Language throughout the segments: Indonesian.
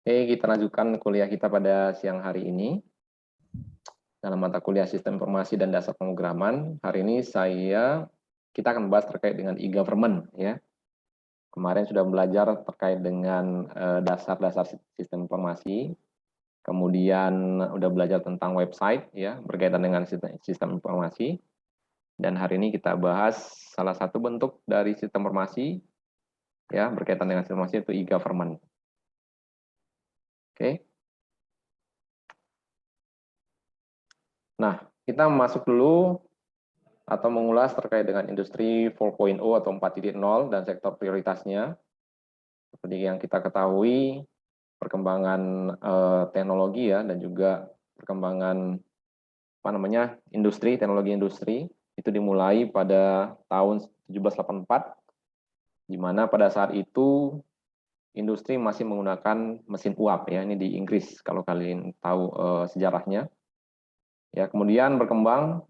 Oke, kita lanjutkan kuliah kita pada siang hari ini dalam mata kuliah Sistem Informasi dan Dasar Pemrograman. Hari ini kita akan membahas terkait dengan e-government ya. Kemarin sudah belajar terkait dengan dasar-dasar sistem informasi, kemudian udah belajar tentang website ya berkaitan dengan sistem informasi. Dan hari ini kita bahas salah satu bentuk dari sistem informasi ya berkaitan dengan sistem informasi itu e-government. Oke. Nah, kita masuk dulu atau mengulas terkait dengan industri 4.0 atau 4.0 dan sektor prioritasnya. Seperti yang kita ketahui, perkembangan teknologi ya dan juga perkembangan teknologi industri itu dimulai pada tahun 1784, di mana pada saat itu industri masih menggunakan mesin uap ya, ini di Inggris kalau kalian tahu sejarahnya. Ya, kemudian berkembang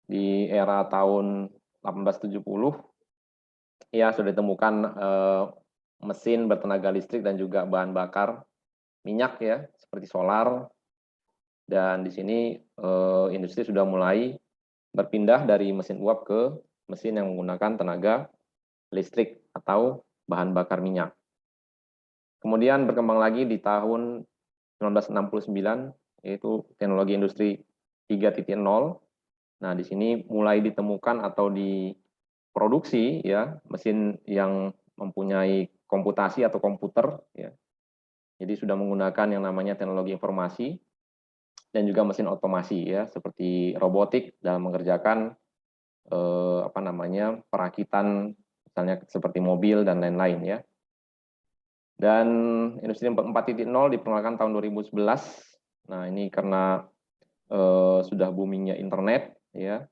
di era tahun 1870 ya sudah ditemukan mesin bertenaga listrik dan juga bahan bakar minyak ya seperti solar, dan di sini industri sudah mulai berpindah dari mesin uap ke mesin yang menggunakan tenaga listrik atau bahan bakar minyak. Kemudian berkembang lagi di tahun 1969 yaitu teknologi industri 3.0. Nah, di sini mulai ditemukan atau diproduksi ya mesin yang mempunyai komputasi atau komputer ya. Jadi sudah menggunakan yang namanya teknologi informasi dan juga mesin otomasi ya seperti robotik dalam mengerjakan perakitan misalnya seperti mobil dan lain-lain ya. Dan industri 4.0 diperkenalkan tahun 2011. Nah, ini karena sudah boomingnya internet ya,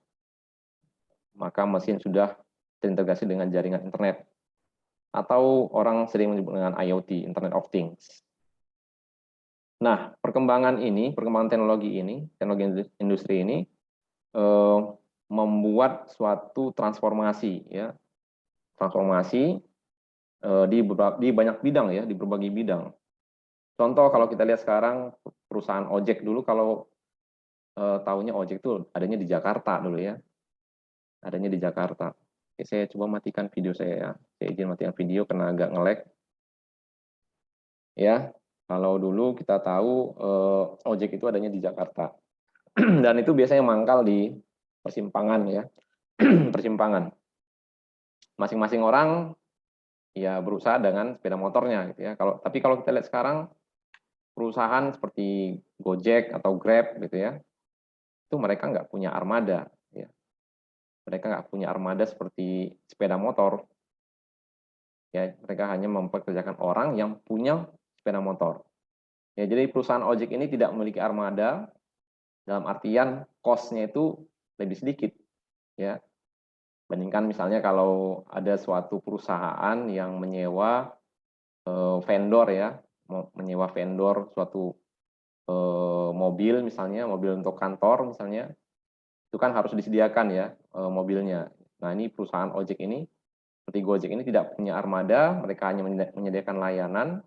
maka mesin sudah terintegrasi dengan jaringan internet atau orang sering menyebut dengan IoT, Internet of Things. Nah, perkembangan teknologi industri ini membuat suatu transformasi ya, di banyak bidang ya, di berbagai bidang. Contoh kalau kita lihat sekarang perusahaan ojek dulu, kalau tahunya ojek itu adanya di Jakarta dulu ya, adanya di Jakarta. Oke, saya coba matikan video saya ya, saya izin matikan video karena agak nge-lag. Ya, kalau dulu kita tahu ojek itu adanya di Jakarta dan itu biasanya mangkal di persimpangan ya, persimpangan. Masing-masing orang ya berusaha dengan sepeda motornya gitu ya. Tapi kalau kita lihat sekarang perusahaan seperti Gojek atau Grab gitu ya, itu mereka nggak punya armada ya. Mereka nggak punya armada seperti sepeda motor. Ya, mereka hanya mempekerjakan orang yang punya sepeda motor. Ya, jadi perusahaan ojek ini tidak memiliki armada dalam artian cost-nya itu lebih sedikit ya. Bandingkan misalnya kalau ada suatu perusahaan yang menyewa vendor ya, menyewa vendor suatu mobil misalnya, mobil untuk kantor misalnya, itu kan harus disediakan ya mobilnya. Nah, ini perusahaan ojek ini seperti Gojek ini tidak punya armada, mereka hanya menyediakan layanan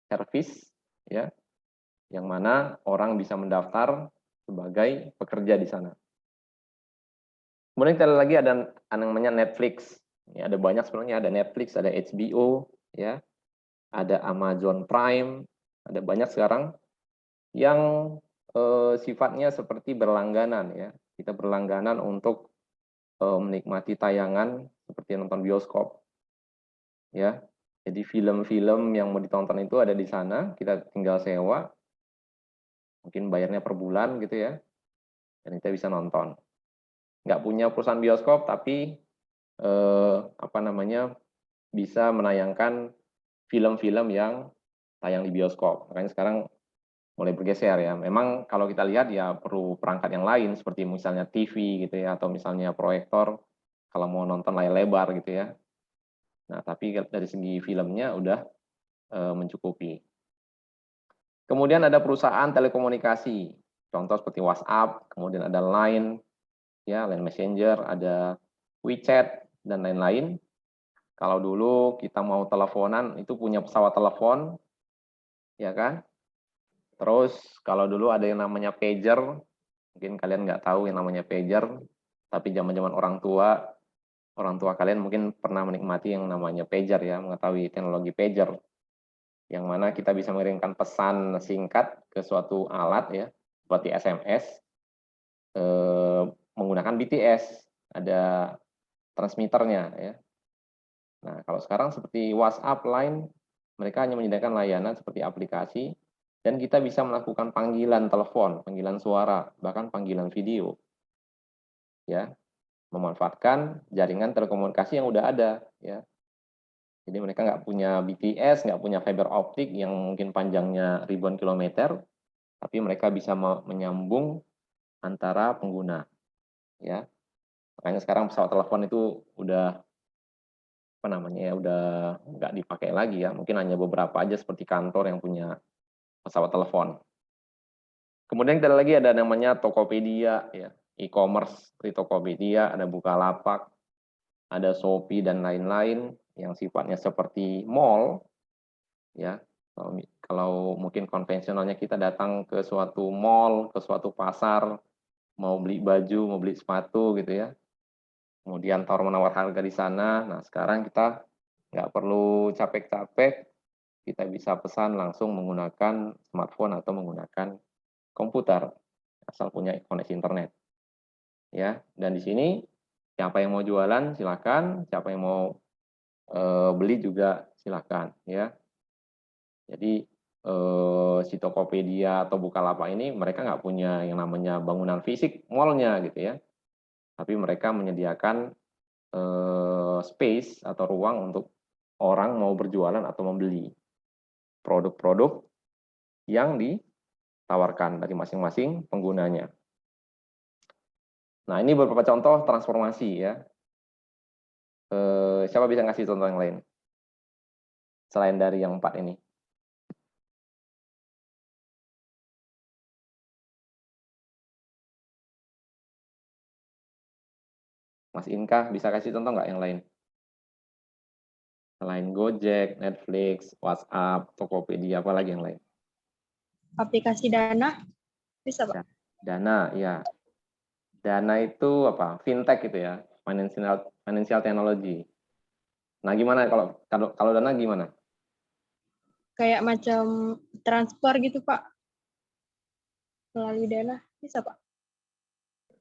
servis ya, yang mana orang bisa mendaftar sebagai pekerja di sana. Kemudian kita lagi ada namanya Netflix. Ya, ada banyak sebenarnya, ada Netflix, ada HBO, ya, ada Amazon Prime, ada banyak sekarang yang sifatnya seperti berlangganan ya. Kita berlangganan untuk menikmati tayangan seperti nonton bioskop. Ya. Jadi film-film yang mau ditonton itu ada di sana, kita tinggal sewa. Mungkin bayarnya per bulan gitu ya. Dan kita bisa nonton. Nggak punya perusahaan bioskop tapi bisa menayangkan film-film yang tayang di bioskop. Makanya sekarang mulai bergeser ya. Memang kalau kita lihat ya perlu perangkat yang lain seperti misalnya TV gitu ya, atau misalnya proyektor kalau mau nonton layar lebar gitu ya. Nah, tapi dari segi filmnya udah mencukupi. Kemudian ada perusahaan telekomunikasi, contoh seperti WhatsApp, kemudian ada Line, ya, Line Messenger, ada WeChat dan lain-lain. Kalau dulu kita mau teleponan itu punya pesawat telepon, ya kan? Terus kalau dulu ada yang namanya pager, mungkin kalian nggak tahu yang namanya pager, tapi zaman-zaman orang tua kalian mungkin pernah menikmati yang namanya pager ya, mengetahui teknologi pager, yang mana kita bisa mengirimkan pesan singkat ke suatu alat ya, seperti SMS, menggunakan BTS, ada transmitternya ya. Nah, kalau sekarang seperti WhatsApp, Line, mereka hanya menyediakan layanan seperti aplikasi, dan kita bisa melakukan panggilan telepon, panggilan suara, bahkan panggilan video, ya, memanfaatkan jaringan telekomunikasi yang udah ada, ya. Jadi mereka nggak punya BTS, nggak punya fiber optik yang mungkin panjangnya ribuan kilometer, tapi mereka bisa menyambung antara pengguna, ya. Makanya sekarang pesawat telepon itu udah apa namanya ya, udah nggak dipakai lagi ya, mungkin hanya beberapa aja seperti kantor yang punya pesawat telepon. Kemudian kita lagi ada namanya Tokopedia ya, e-commerce seperti Tokopedia, ada Bukalapak, ada Shopee dan lain-lain yang sifatnya seperti mall ya. Kalau mungkin konvensionalnya kita datang ke suatu mall, ke suatu pasar, mau beli baju, mau beli sepatu gitu ya. Kemudian tawar-menawar harga di sana. Nah, sekarang kita nggak perlu capek-capek, kita bisa pesan langsung menggunakan smartphone atau menggunakan komputer, asal punya koneksi internet. Ya, dan di sini siapa yang mau jualan silakan, siapa yang mau beli juga silakan ya. Jadi si Tokopedia atau Bukalapak ini mereka nggak punya yang namanya bangunan fisik mallnya gitu ya, tapi mereka menyediakan space atau ruang untuk orang mau berjualan atau membeli produk-produk yang ditawarkan dari masing-masing penggunanya. Nah, ini beberapa contoh transformasi ya. Siapa bisa ngasih contoh yang lain selain dari yang 4 ini? Mas Inka bisa kasih contoh nggak yang lain? Selain Gojek, Netflix, WhatsApp, Tokopedia, apa lagi yang lain? Aplikasi Dana bisa, Pak? Dana, ya. Dana itu apa? Fintech gitu ya, financial technology. Nah, gimana kalau Dana gimana? Kayak macam transfer gitu, Pak. Melalui Dana bisa, Pak?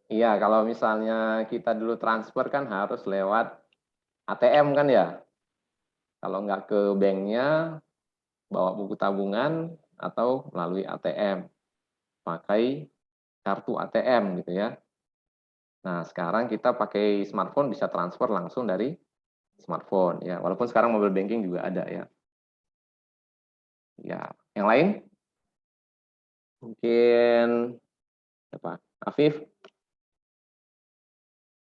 Iya, kalau misalnya kita dulu transfer kan harus lewat ATM kan ya. Kalau nggak ke banknya, bawa buku tabungan atau melalui ATM, pakai kartu ATM gitu ya. Nah, sekarang kita pakai smartphone bisa transfer langsung dari smartphone ya. Walaupun sekarang mobile banking juga ada ya. Ya, yang lain? Mungkin apa? Afif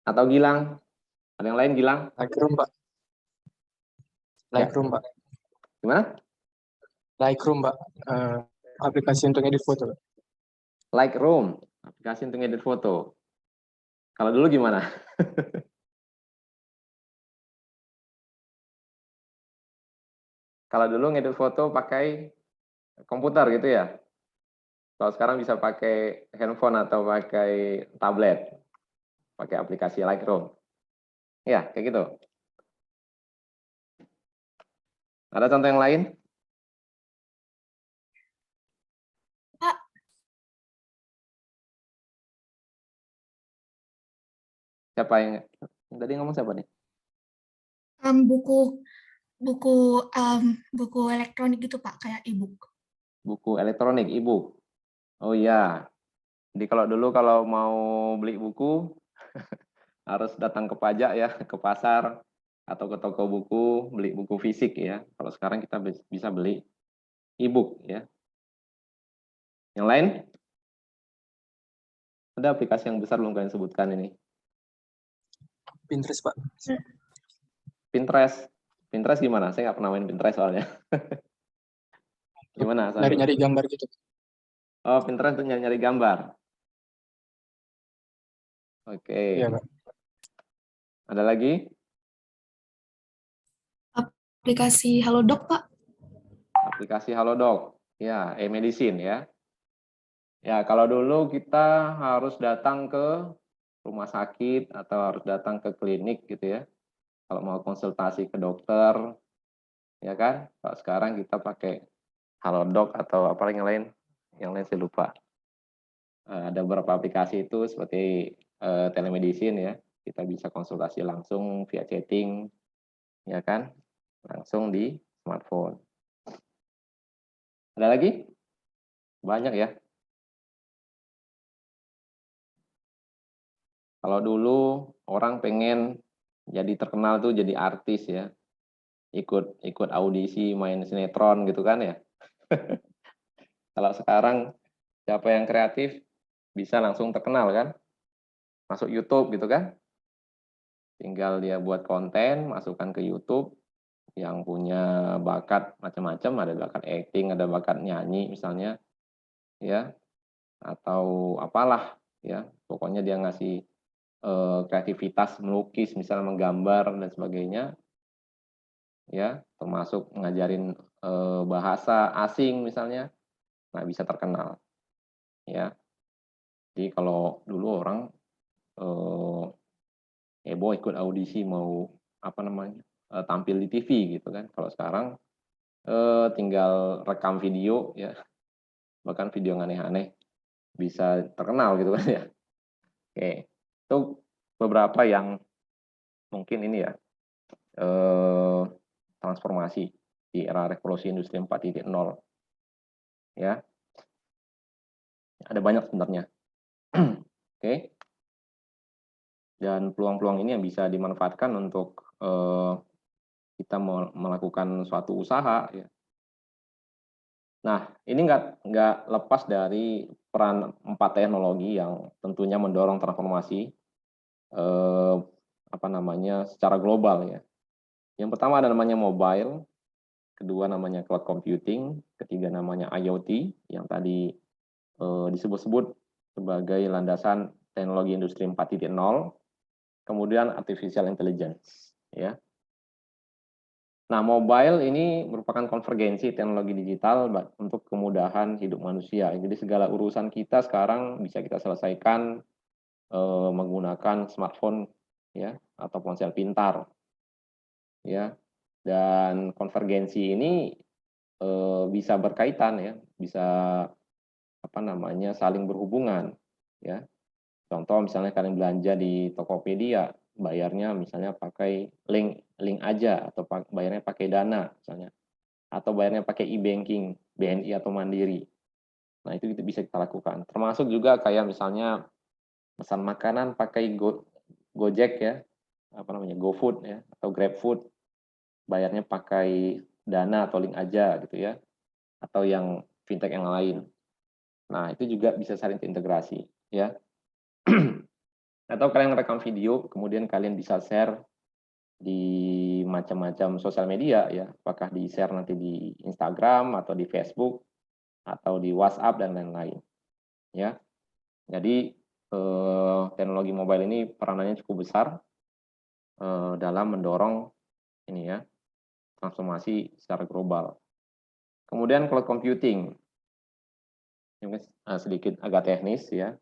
atau Gilang? Ada yang lain Gilang? Lightroom, Pak. Lightroom, Pak. Gimana? Lightroom, Pak. Aplikasi untuk edit foto. Lightroom, aplikasi untuk edit foto. Kalau dulu gimana? Kalau dulu ngedit foto pakai komputer gitu ya. Kalau sekarang bisa pakai handphone atau pakai tablet, pakai aplikasi Lightroom. Ya, kayak gitu. Ada contoh yang lain? Pak, Siapa yang tadi ngomong siapa nih? buku buku buku elektronik gitu Pak, kayak e-book. Buku elektronik, e-book. Oh iya. Jadi kalau dulu kalau mau beli buku harus datang ke pajak ya, ke pasar atau ke toko buku, beli buku fisik ya. Kalau sekarang kita bisa beli e-book ya. Yang lain? Ada aplikasi yang besar belum kalian sebutkan ini? Pinterest, Pak. Pinterest. Pinterest gimana? Saya nggak pernah main Pinterest soalnya. Gimana? Nyari-nyari gambar gitu. Oh, Pinterest untuk nyari-nyari gambar. Oke. Iya, Pak. Ada lagi? Aplikasi Halodoc Pak. Aplikasi Halodoc. Ya, e-medicine ya. Ya, kalau dulu kita harus datang ke rumah sakit atau harus datang ke klinik gitu ya. Kalau mau konsultasi ke dokter, ya kan? Kalau sekarang kita pakai Halodoc atau apa yang lain saya lupa. Ada beberapa aplikasi itu seperti telemedicine ya. Kita bisa konsultasi langsung via chatting, ya kan? Langsung di smartphone. Ada lagi? Banyak ya. Kalau dulu orang pengen jadi terkenal tuh jadi artis ya, ikut audisi main sinetron gitu kan ya. Kalau sekarang siapa yang kreatif bisa langsung terkenal kan, masuk YouTube gitu kan, tinggal dia buat konten, masukkan ke YouTube, yang punya bakat macam-macam, ada bakat acting, ada bakat nyanyi misalnya, ya, atau apalah ya, pokoknya dia ngasih kreativitas melukis, misalnya menggambar dan sebagainya, ya, termasuk ngajarin bahasa asing misalnya, nah bisa terkenal, ya. Jadi kalau dulu orang heboh ikut audisi mau apa namanya tampil di TV gitu kan, kalau sekarang tinggal rekam video ya, bahkan video yang aneh-aneh bisa terkenal gitu kan ya. Oke, itu beberapa yang mungkin ini ya transformasi di era revolusi industri 4.0 ya. Ada banyak sebenarnya. Oke. Dan peluang-peluang ini yang bisa dimanfaatkan untuk kita melakukan suatu usaha ya. Nah, ini nggak lepas dari peran 4 teknologi yang tentunya mendorong transformasi apa namanya secara global ya. Yang pertama ada namanya mobile, kedua namanya cloud computing, ketiga namanya IoT yang tadi disebut-sebut sebagai landasan teknologi industri 4.0, kemudian artificial intelligence ya. Nah, mobile ini merupakan konvergensi teknologi digital untuk kemudahan hidup manusia. Jadi segala urusan kita sekarang bisa kita selesaikan menggunakan smartphone ya atau ponsel pintar ya. Dan konvergensi ini bisa berkaitan ya, bisa apa namanya saling berhubungan ya. Contoh misalnya kalian belanja di Tokopedia, bayarnya misalnya pakai link aja atau bayarnya pakai Dana misalnya, atau bayarnya pakai e-banking, BNI atau Mandiri. Nah, itu bisa kita lakukan. Termasuk juga kayak misalnya pesan makanan pakai Gojek ya, apa namanya GoFood ya atau GrabFood, bayarnya pakai Dana atau link aja gitu ya, atau yang fintech yang lain. Nah, itu juga bisa saling terintegrasi ya. Atau kalian rekam video, kemudian kalian bisa share di macam-macam sosial media ya, apakah di share nanti di Instagram atau di Facebook atau di WhatsApp dan lain-lain ya. Jadi teknologi mobile ini peranannya cukup besar dalam mendorong ini ya transformasi secara global. Kemudian cloud computing, ini sedikit agak teknis ya.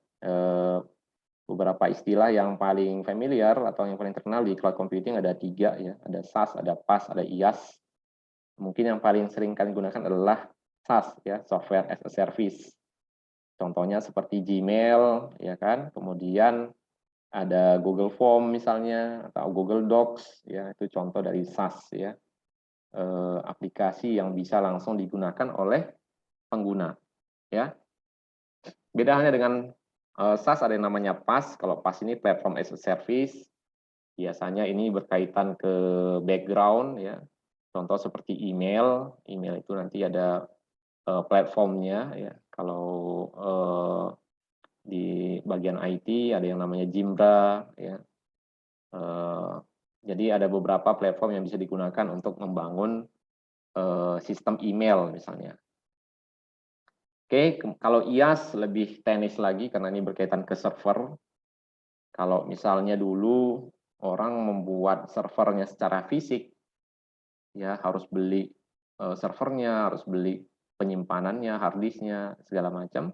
Beberapa istilah yang paling familiar atau yang paling terkenal di cloud computing ada 3 ya, ada SaaS, ada PaaS, ada IaaS. Mungkin yang paling sering kalian gunakan adalah SaaS ya, software as a service. Contohnya seperti Gmail ya kan, kemudian ada Google Form misalnya atau Google Docs ya, itu contoh dari SaaS ya. Aplikasi yang bisa langsung digunakan oleh pengguna ya. Beda halnya dengan SaaS ada yang namanya PaaS. Kalau PaaS ini platform as a service, biasanya ini berkaitan ke background ya. Contoh seperti email itu nanti ada platformnya ya. Kalau di bagian IT ada yang namanya Jimbra ya. Jadi ada beberapa platform yang bisa digunakan untuk membangun sistem email misalnya. Oke, kalau IaaS lebih teknis lagi karena ini berkaitan ke server. Kalau misalnya dulu orang membuat servernya secara fisik, ya harus beli servernya, harus beli penyimpanannya, hard disk-nya, segala macam.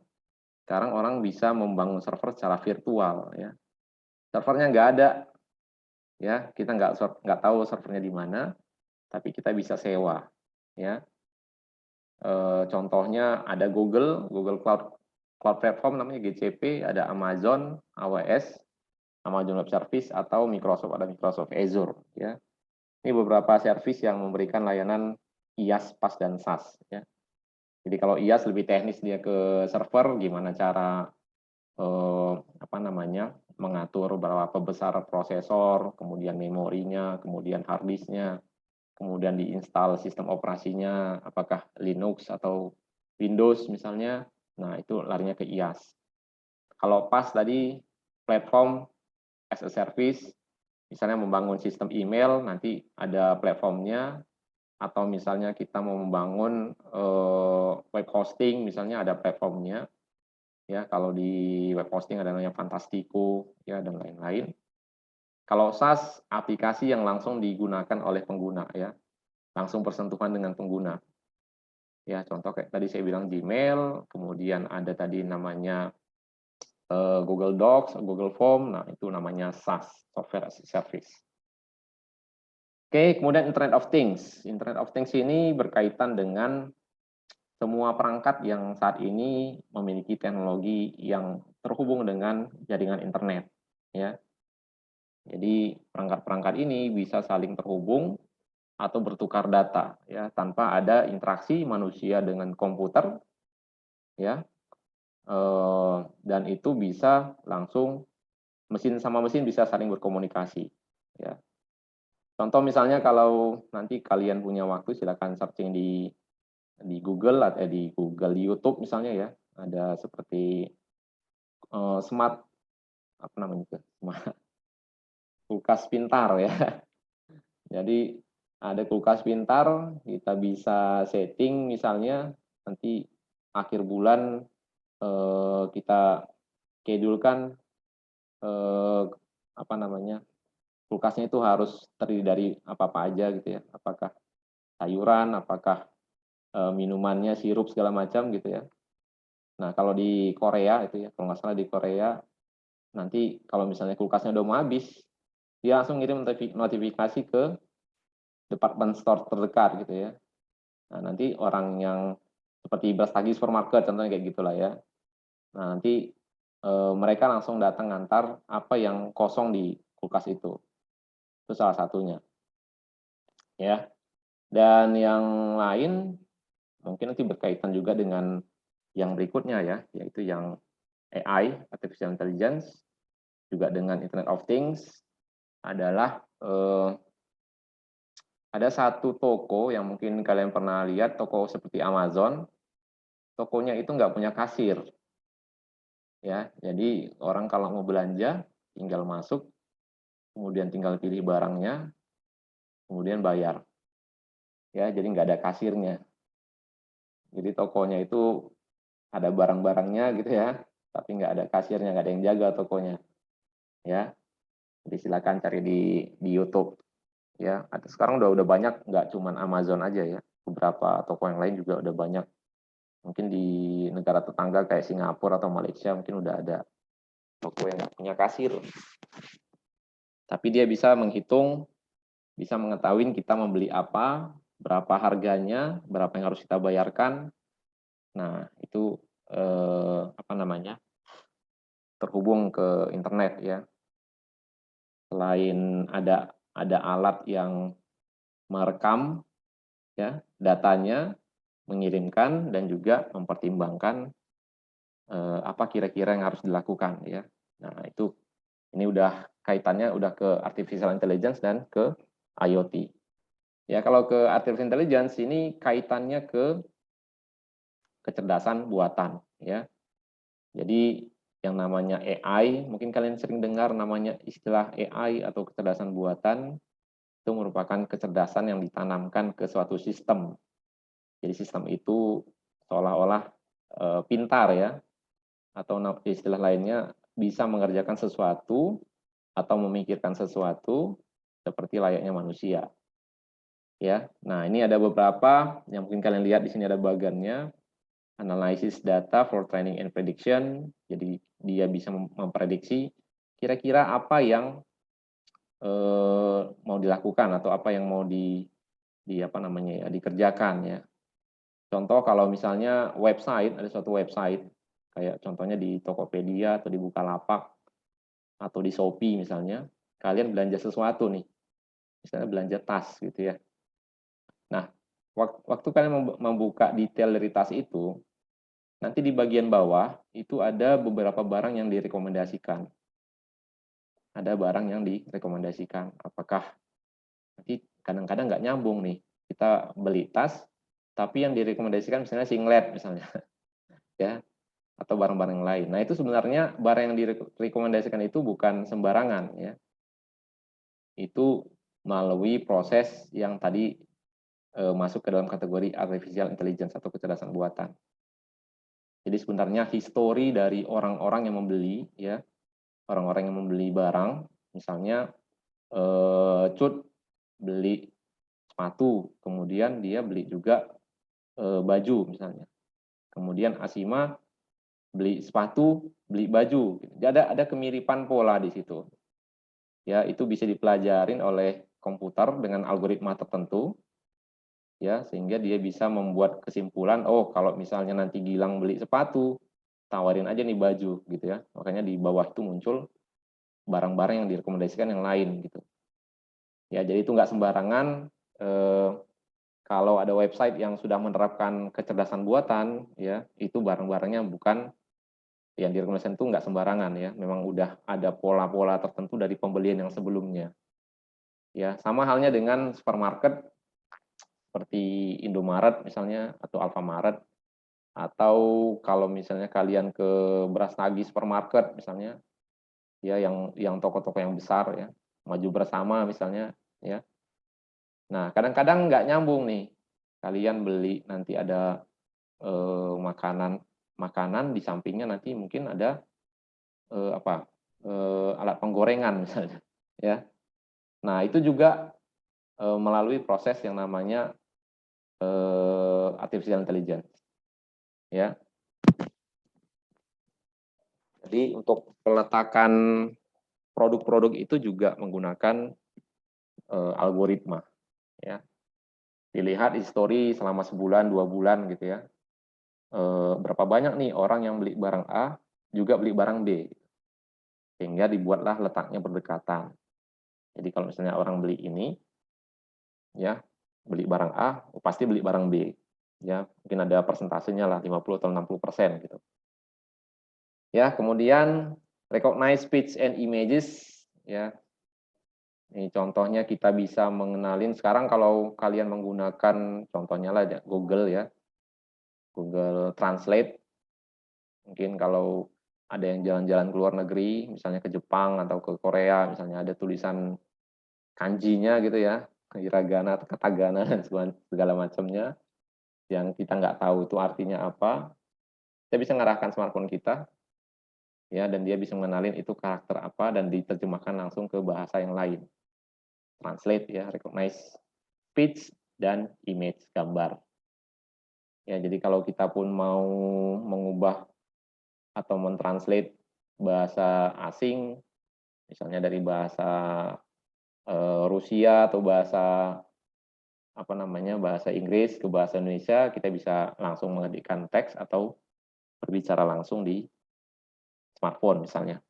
Sekarang orang bisa membangun server secara virtual, ya. Servernya nggak ada, ya, kita nggak tahu servernya di mana, tapi kita bisa sewa, ya. Contohnya ada Google Cloud Platform namanya GCP, ada Amazon AWS, Amazon Web Service, atau Microsoft, ada Microsoft Azure, ya. Ini beberapa service yang memberikan layanan IaaS, PaaS, dan SaaS, ya. Jadi kalau IaaS lebih teknis, dia ke server, gimana cara mengatur berapa besar prosesor, kemudian memorinya, kemudian hard disk-nya, kemudian diinstal sistem operasinya, apakah Linux atau Windows misalnya. Nah, itu larinya ke IaaS. Kalau PaaS tadi, platform as a service, misalnya membangun sistem email, nanti ada platformnya, atau misalnya kita mau membangun web hosting, misalnya ada platformnya. Ya, kalau di web hosting ada namanya Fantastico, ya, dan lain-lain. Kalau SaaS, aplikasi yang langsung digunakan oleh pengguna, ya, langsung bersentuhan dengan pengguna. Ya, contoh kayak tadi saya bilang Gmail, kemudian ada tadi namanya Google Docs, Google Form, nah itu namanya SaaS, Software as a Service. Oke, kemudian Internet of Things. Internet of Things ini berkaitan dengan semua perangkat yang saat ini memiliki teknologi yang terhubung dengan jaringan internet, ya. Jadi perangkat-perangkat ini bisa saling terhubung atau bertukar data, ya, tanpa ada interaksi manusia dengan komputer, ya. Dan itu bisa langsung mesin sama mesin bisa saling berkomunikasi, ya. Contoh misalnya kalau nanti kalian punya waktu, silakan searching di Google atau di YouTube misalnya, ya, ada seperti smart kulkas pintar, ya. Jadi ada kulkas pintar, kita bisa setting misalnya nanti akhir bulan kita schedulekan kulkasnya itu harus terdiri dari apa-apa aja gitu, ya. Apakah sayuran, apakah minumannya, sirup segala macam gitu, ya. Nah, kalau di Korea itu, ya, kalau nggak salah di Korea, nanti kalau misalnya kulkasnya udah mau habis, dia langsung ngirim notifikasi ke department store terdekat gitu, ya. Nah, nanti orang yang seperti Brastagi Supermarket contohnya kayak gitulah, ya. Nah, nanti mereka langsung datang ngantar apa yang kosong di kulkas itu. Itu salah satunya. Ya. Dan yang lain mungkin nanti berkaitan juga dengan yang berikutnya, ya, yaitu yang AI, Artificial Intelligence, juga dengan Internet of Things, adalah ada satu toko yang mungkin kalian pernah lihat, toko seperti Amazon, tokonya itu nggak punya kasir. Ya, jadi orang kalau mau belanja, tinggal masuk, kemudian tinggal pilih barangnya, kemudian bayar. Ya, jadi nggak ada kasirnya. Jadi tokonya itu ada barang-barangnya gitu, ya, tapi nggak ada kasirnya, nggak ada yang jaga tokonya. Ya, jadi silakan cari di YouTube. Ya, sekarang udah banyak, nggak cuma Amazon aja, ya, beberapa toko yang lain juga udah banyak. Mungkin di negara tetangga kayak Singapura atau Malaysia mungkin udah ada toko yang nggak punya kasir. Tapi dia bisa menghitung, bisa mengetahui kita membeli apa, berapa harganya, berapa yang harus kita bayarkan. Nah, itu terhubung ke internet, ya. Selain ada alat yang merekam, ya, datanya, mengirimkan, dan juga mempertimbangkan apa kira-kira yang harus dilakukan, ya. Nah, ini udah kaitannya udah ke artificial intelligence dan ke IoT. Ya, kalau ke artificial intelligence ini kaitannya ke kecerdasan buatan, ya. Jadi yang namanya AI, mungkin kalian sering dengar namanya istilah AI atau kecerdasan buatan, itu merupakan kecerdasan yang ditanamkan ke suatu sistem. Jadi sistem itu seolah-olah pintar, ya, atau istilah lainnya bisa mengerjakan sesuatu atau memikirkan sesuatu seperti layaknya manusia. Ya, nah ini ada beberapa yang mungkin kalian lihat di sini ada bagannya. Analysis data for training and prediction. Jadi dia bisa memprediksi kira-kira apa yang mau dilakukan atau apa yang mau di apa namanya ya, dikerjakan ya. Contoh kalau misalnya website, ada suatu website kayak contohnya di Tokopedia atau di Bukalapak atau di Shopee misalnya, kalian belanja sesuatu nih. Misalnya belanja tas gitu ya. Nah, waktu kalian membuka detail dari tas itu, nanti di bagian bawah itu ada beberapa barang yang direkomendasikan. Ada barang yang direkomendasikan. Apakah nanti kadang-kadang nggak nyambung nih. Kita beli tas, tapi yang direkomendasikan misalnya singlet misalnya, ya, atau barang-barang yang lain. Nah itu sebenarnya barang yang direkomendasikan itu bukan sembarangan, ya. Itu melalui proses yang tadi masuk ke dalam kategori artificial intelligence atau kecerdasan buatan. Jadi sebenarnya histori dari orang-orang yang membeli, ya, orang-orang yang membeli barang, misalnya Cut beli sepatu, kemudian dia beli juga baju misalnya. Kemudian Asima beli sepatu, beli baju. Jadi ada kemiripan pola di situ. Ya, itu bisa dipelajarin oleh komputer dengan algoritma tertentu. Ya, sehingga dia bisa membuat kesimpulan, oh kalau misalnya nanti Gilang beli sepatu, tawarin aja nih baju gitu ya. Makanya di bawah itu muncul barang-barang yang direkomendasikan yang lain gitu. Ya, jadi itu nggak sembarangan. Kalau ada website yang sudah menerapkan kecerdasan buatan, ya itu barang-barangnya bukan yang direkomendasikan itu nggak sembarangan ya. Memang udah ada pola-pola tertentu dari pembelian yang sebelumnya. Ya, sama halnya dengan supermarket seperti Indomaret misalnya atau Alfamaret, atau kalau misalnya kalian ke Beras Tagi supermarket misalnya, ya yang toko-toko yang besar ya, Maju Bersama misalnya, ya. Nah, kadang-kadang nggak nyambung nih. Kalian beli nanti ada makanan di sampingnya nanti mungkin ada alat penggorengan misalnya, ya. Nah, itu juga melalui proses yang namanya artificial intelligence, ya. Jadi untuk peletakan produk-produk itu juga menggunakan algoritma, ya. Dilihat histori selama sebulan, 2 bulan gitu ya. Berapa banyak nih orang yang beli barang A juga beli barang B, sehingga dibuatlah letaknya berdekatan. Jadi kalau misalnya orang beli ini, ya beli barang A, pasti beli barang B, ya mungkin ada persentasenya lah 50 atau 60% gitu. Ya, kemudian recognize speech and images, ya. Ini contohnya kita bisa mengenalin sekarang kalau kalian menggunakan contohnya lah ya, Google ya. Google Translate. Mungkin kalau ada yang jalan-jalan ke luar negeri, misalnya ke Jepang atau ke Korea, misalnya ada tulisan kanjinya gitu ya, hiragana, katakana dan segala macamnya yang kita nggak tahu itu artinya apa. Kita bisa mengarahkan smartphone kita, ya, dan dia bisa mengenalin itu karakter apa dan diterjemahkan langsung ke bahasa yang lain. Translate ya, recognize speech dan image, gambar. Ya, jadi kalau kita pun mau mengubah atau mentranslate bahasa asing, misalnya dari bahasa Rusia atau bahasa bahasa Inggris ke bahasa Indonesia, kita bisa langsung mengetikkan teks atau berbicara langsung di smartphone misalnya.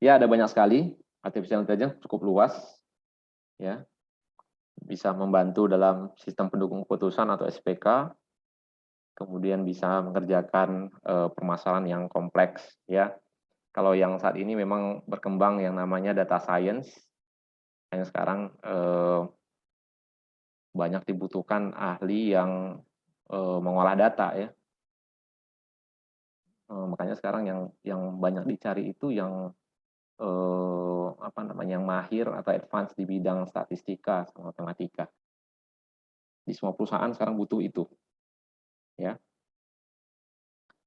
Ya, ada banyak sekali. Artificial intelligence cukup luas, ya, bisa membantu dalam sistem pendukung keputusan atau SPK, kemudian bisa mengerjakan permasalahan yang kompleks, ya. Kalau yang saat ini memang berkembang yang namanya data science, yang sekarang banyak dibutuhkan ahli yang mengolah data, ya. Makanya sekarang yang banyak dicari itu yang yang mahir atau advance di bidang statistika sama matematika. Di semua perusahaan sekarang butuh itu, ya.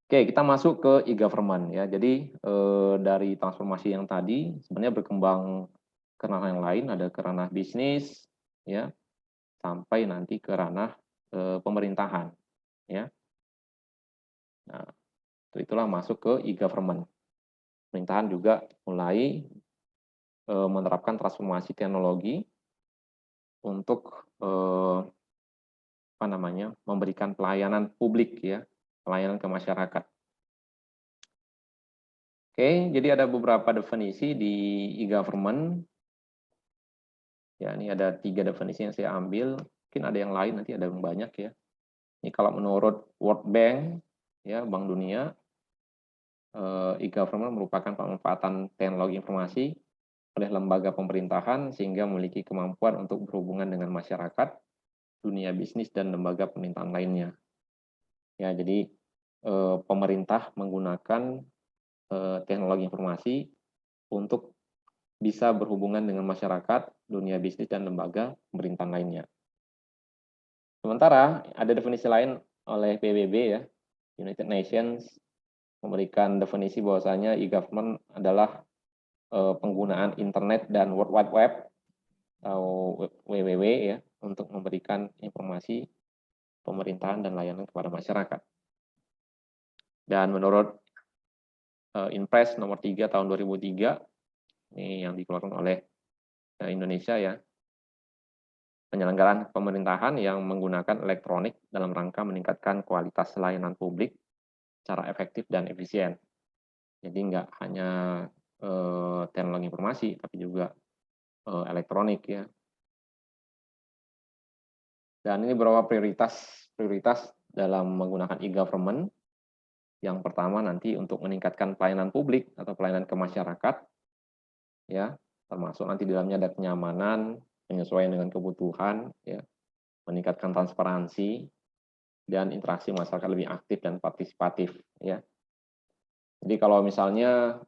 Oke, kita masuk ke e-government ya. Jadi dari transformasi yang tadi sebenarnya berkembang ke ranah yang lain, ada ke ranah bisnis, ya. sampai nanti ke ranah pemerintahan, ya. Nah, itulah masuk ke e-government. Pemerintahan juga mulai menerapkan transformasi teknologi untuk memberikan pelayanan publik, ya, pelayanan ke masyarakat. Oke, jadi ada beberapa definisi di e-government. Ya, ini ada 3 definisi yang saya ambil. Mungkin ada yang lain, nanti ada yang banyak, ya. Ini kalau menurut World Bank, ya, Bank Dunia, e-government merupakan pemanfaatan teknologi informasi oleh lembaga pemerintahan sehingga memiliki kemampuan untuk berhubungan dengan masyarakat, dunia bisnis, dan lembaga pemerintahan lainnya. Ya, jadi pemerintah menggunakan teknologi informasi untuk bisa berhubungan dengan masyarakat, dunia bisnis, dan lembaga pemerintahan lainnya. Sementara ada definisi lain oleh PBB, ya, United Nations, memberikan definisi bahwasanya e-government adalah penggunaan internet dan World Wide Web atau WWW, ya, untuk memberikan informasi pemerintahan dan layanan kepada masyarakat. Dan menurut Inpres nomor 3 tahun 2003, ini yang dikeluarkan oleh Indonesia, ya, penyelenggaraan pemerintahan yang menggunakan elektronik dalam rangka meningkatkan kualitas layanan publik secara efektif dan efisien. Jadi nggak hanya teknologi informasi, tapi juga elektronik, ya. Dan ini beberapa prioritas dalam menggunakan e-government. Yang pertama nanti untuk meningkatkan pelayanan publik atau pelayanan ke masyarakat, ya, termasuk nanti di dalamnya ada kenyamanan, penyesuaian dengan kebutuhan, ya, meningkatkan transparansi dan interaksi masyarakat lebih aktif dan partisipatif, ya. Jadi kalau misalnya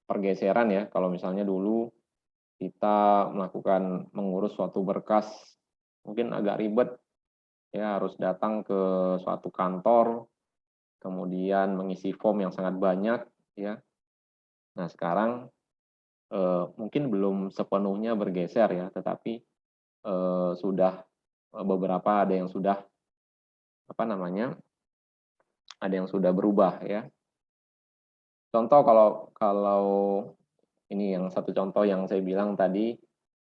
pergeseran, ya, kalau misalnya dulu kita mengurus suatu berkas mungkin agak ribet, ya, harus datang ke suatu kantor, kemudian mengisi form yang sangat banyak, ya. Nah, sekarang mungkin belum sepenuhnya bergeser, ya, tetapi sudah beberapa ada yang sudah ada yang sudah berubah, ya. Contoh kalau ini yang satu contoh yang saya bilang tadi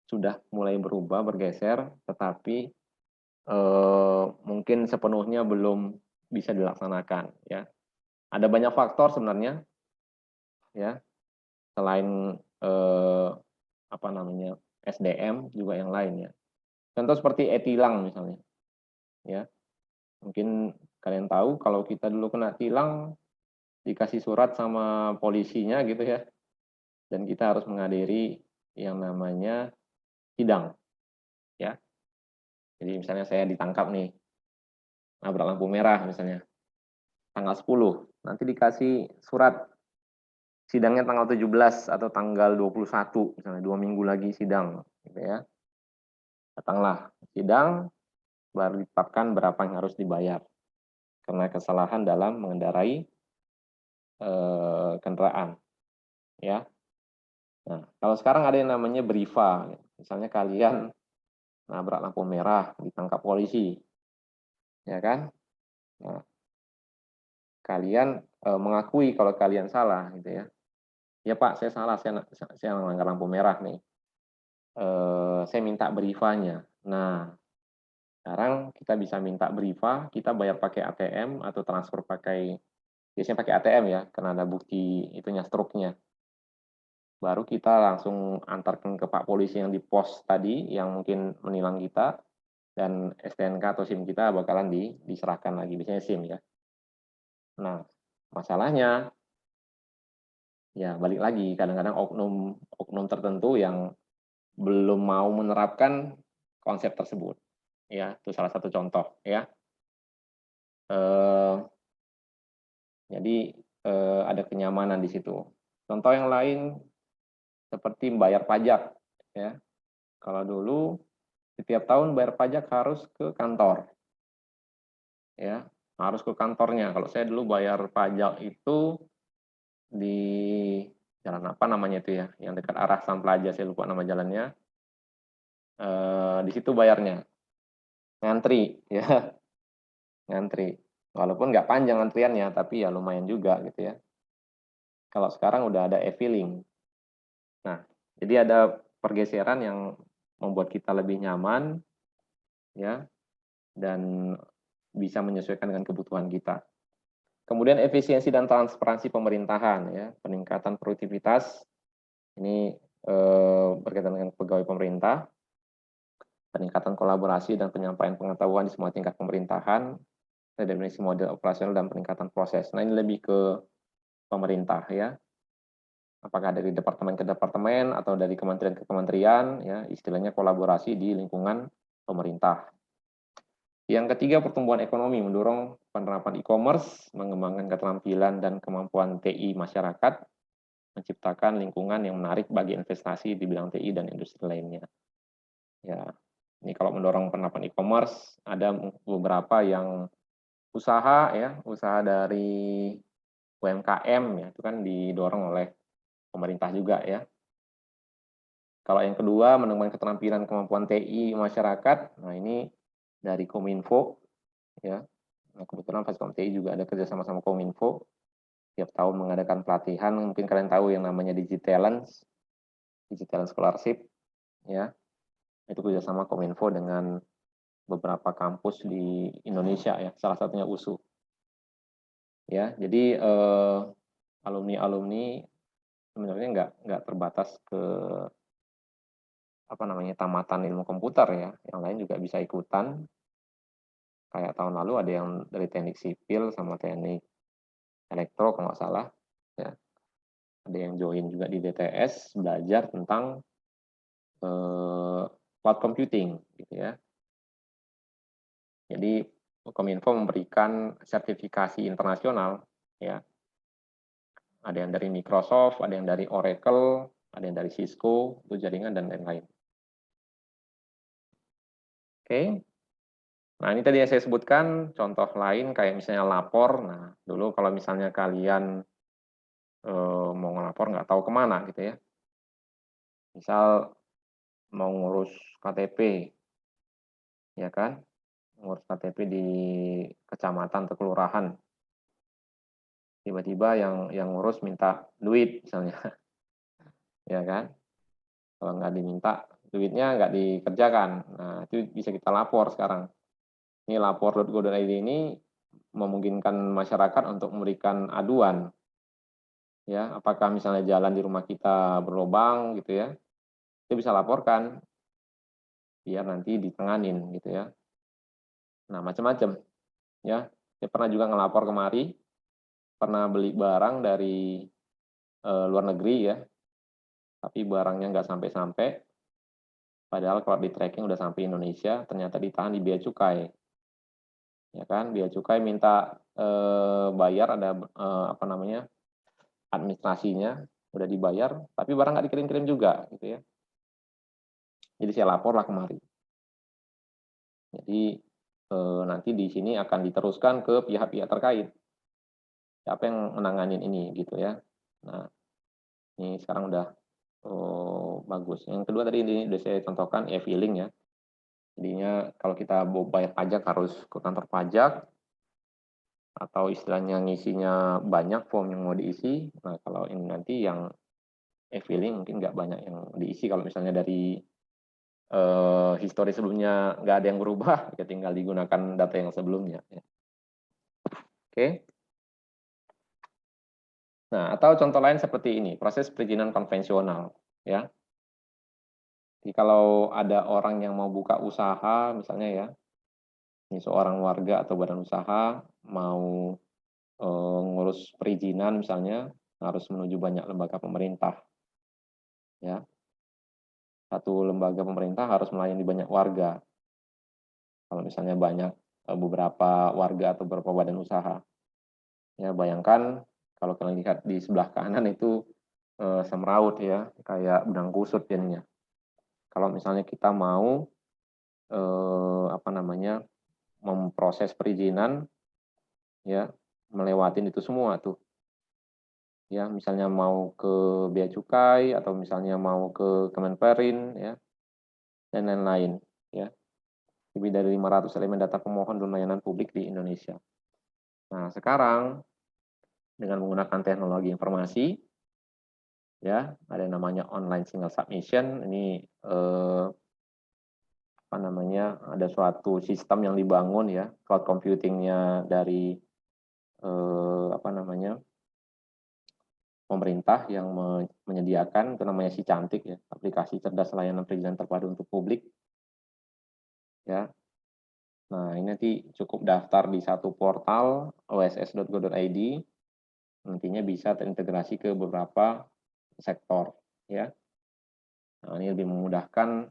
sudah mulai berubah, bergeser, tetapi mungkin sepenuhnya belum bisa dilaksanakan, ya. Ada banyak faktor sebenarnya, ya, selain SDM juga yang lain, ya. Contoh seperti e-tilang misalnya, ya. Mungkin kalian tahu kalau kita dulu kena tilang dikasih surat sama polisinya gitu, ya. Dan kita harus menghadiri yang namanya sidang, ya. Jadi misalnya saya ditangkap nih, nabrak lampu merah misalnya, tanggal 10, nanti dikasih surat sidangnya tanggal 17 atau tanggal 21, misalnya 2 minggu lagi sidang, gitu, ya. Datanglah sidang, baru ditetapkan berapa yang harus dibayar karena kesalahan dalam mengendarai kendaraan, ya. Nah, kalau sekarang ada yang namanya briva, misalnya kalian nabrak lampu merah, ditangkap polisi, ya kan? Nah, kalian mengakui kalau kalian salah, gitu, ya. Ya Pak, saya salah, saya melanggar lampu merah nih. Saya minta brivanya. Nah, sekarang kita bisa minta briva, kita bayar pakai ATM atau transfer biasanya pakai ATM, ya, karena ada bukti itunya, struknya. Baru kita langsung antarkan ke Pak Polisi yang di pos tadi, yang mungkin menilang kita, dan STNK atau SIM kita bakalan diserahkan lagi, biasanya SIM, ya. Nah, masalahnya, ya balik lagi, kadang-kadang oknum tertentu yang belum mau menerapkan konsep tersebut, ya. Itu salah satu contoh, ya. Jadi ada kenyamanan di situ. Contoh yang lain seperti bayar pajak, ya. Kalau dulu setiap tahun bayar pajak harus ke kantor, ya, harus ke kantornya. Kalau saya dulu bayar pajak itu di jalan apa namanya itu, ya, yang dekat arah Samplaja, saya lupa nama jalannya. di situ bayarnya. Ngantri ya, ngantri. Walaupun nggak panjang antriannya, tapi ya lumayan juga gitu ya. Kalau sekarang udah ada e-filling. Nah, jadi ada pergeseran yang membuat kita lebih nyaman ya, dan bisa menyesuaikan dengan kebutuhan kita. Kemudian efisiensi dan transparansi pemerintahan ya, peningkatan produktivitas ini berkaitan dengan pegawai pemerintah, peningkatan kolaborasi dan penyampaian pengetahuan di semua tingkat pemerintahan, definisi model operasional dan peningkatan proses. Nah, ini lebih ke pemerintah ya. Apakah dari departemen ke departemen atau dari kementerian ke kementerian ya, istilahnya kolaborasi di lingkungan pemerintah. Yang ketiga, pertumbuhan ekonomi mendorong penerapan e-commerce, mengembangkan keterampilan dan kemampuan TI masyarakat, menciptakan lingkungan yang menarik bagi investasi di bidang TI dan industri lainnya. Ya, ini kalau mendorong penerapan e-commerce, ada beberapa yang usaha ya, usaha dari UMKM ya, itu kan didorong oleh pemerintah juga ya. Kalau yang kedua, mengembangkan keterampilan kemampuan TI masyarakat, nah ini dari Kominfo ya. Nah, kebetulan Faskom TI juga ada kerjasama sama Kominfo. Tiap tahun mengadakan pelatihan, mungkin kalian tahu yang namanya Digitalent Scholarship ya. Itu kerjasama Kominfo dengan beberapa kampus di Indonesia ya, salah satunya USU. Ya, jadi alumni-alumni sebenarnya nggak terbatas ke apa namanya tamatan ilmu komputer ya, yang lain juga bisa ikutan. Kayak tahun lalu ada yang dari teknik sipil sama teknik elektro kalau nggak salah. Ya. Ada yang join juga di DTS belajar tentang cloud computing, gitu ya. Jadi Kominfo memberikan sertifikasi internasional, ya. Ada yang dari Microsoft, ada yang dari Oracle, ada yang dari Cisco, itu jaringan dan lain-lain. Oke. Nah, ini tadi yang saya sebutkan, contoh lain kayak misalnya lapor. Nah, dulu kalau misalnya kalian mau ngelapor nggak tahu kemana gitu ya. Misal mau ngurus KTP, ya kan? Ngurus KTP di kecamatan atau kelurahan. Tiba-tiba yang ngurus minta duit misalnya, ya kan? Kalau nggak diminta, duitnya nggak dikerjakan. Nah, itu bisa kita lapor sekarang. Ini lapor.go.id ini memungkinkan masyarakat untuk memberikan aduan. Ya, apakah misalnya jalan di rumah kita berlubang gitu ya, itu bisa laporkan biar nanti ditenganin gitu ya. Nah, macam-macam ya. Saya pernah juga ngelapor kemari, pernah beli barang dari luar negeri ya, tapi barangnya nggak sampai-sampai, padahal kalau di tracking udah sampai Indonesia, ternyata ditahan di bea cukai. Ya kan, bea cukai minta bayar, ada apa namanya, administrasinya, udah dibayar, tapi barang nggak dikirim-kirim juga gitu ya. Jadi saya lapor lah kemari. Jadi nanti di sini akan diteruskan ke pihak-pihak terkait. Siapa yang menanganin ini gitu ya. Nah, ini sekarang udah bagus. Yang kedua tadi ini udah saya contohkan e-filing ya. Jadinya kalau kita mau bayar pajak harus ke kantor pajak, atau istilahnya ngisinya banyak form yang mau diisi. Nah, kalau ini nanti yang e-filing mungkin nggak banyak yang diisi. Kalau misalnya dari histori sebelumnya nggak ada yang berubah, ya tinggal digunakan data yang sebelumnya. Ya. Oke. Nah, atau contoh lain seperti ini, proses perizinan konvensional. Ya. Jadi kalau ada orang yang mau buka usaha, misalnya ya, ini seorang warga atau badan usaha mau ngurus perizinan misalnya, harus menuju banyak lembaga pemerintah. Ya. Satu lembaga pemerintah harus melayani banyak warga. Kalau misalnya banyak beberapa warga atau beberapa badan usaha. Ya, bayangkan kalau kalian lihat di sebelah kanan itu semraut ya, kayak benang kusut jadinya. Kalau misalnya kita mau apa namanya, memproses perizinan ya, melewatin itu semua tuh. Ya, misalnya mau ke bea cukai atau misalnya mau ke Kemenperin ya. dan lain-lain. Ya. Lebih dari 500 elemen data pemohon dan layanan publik di Indonesia. Nah, sekarang dengan menggunakan teknologi informasi, ya, ada yang namanya online single submission. Ini ada suatu sistem yang dibangun ya, cloud computingnya dari pemerintah yang menyediakan, itu namanya Si Cantik ya, aplikasi cerdas layanan perizinan terpadu untuk publik. Ya. Nah, ini nanti cukup daftar di satu portal oss.go.id, nantinya bisa terintegrasi ke beberapa sektor ya. Nah, ini lebih memudahkan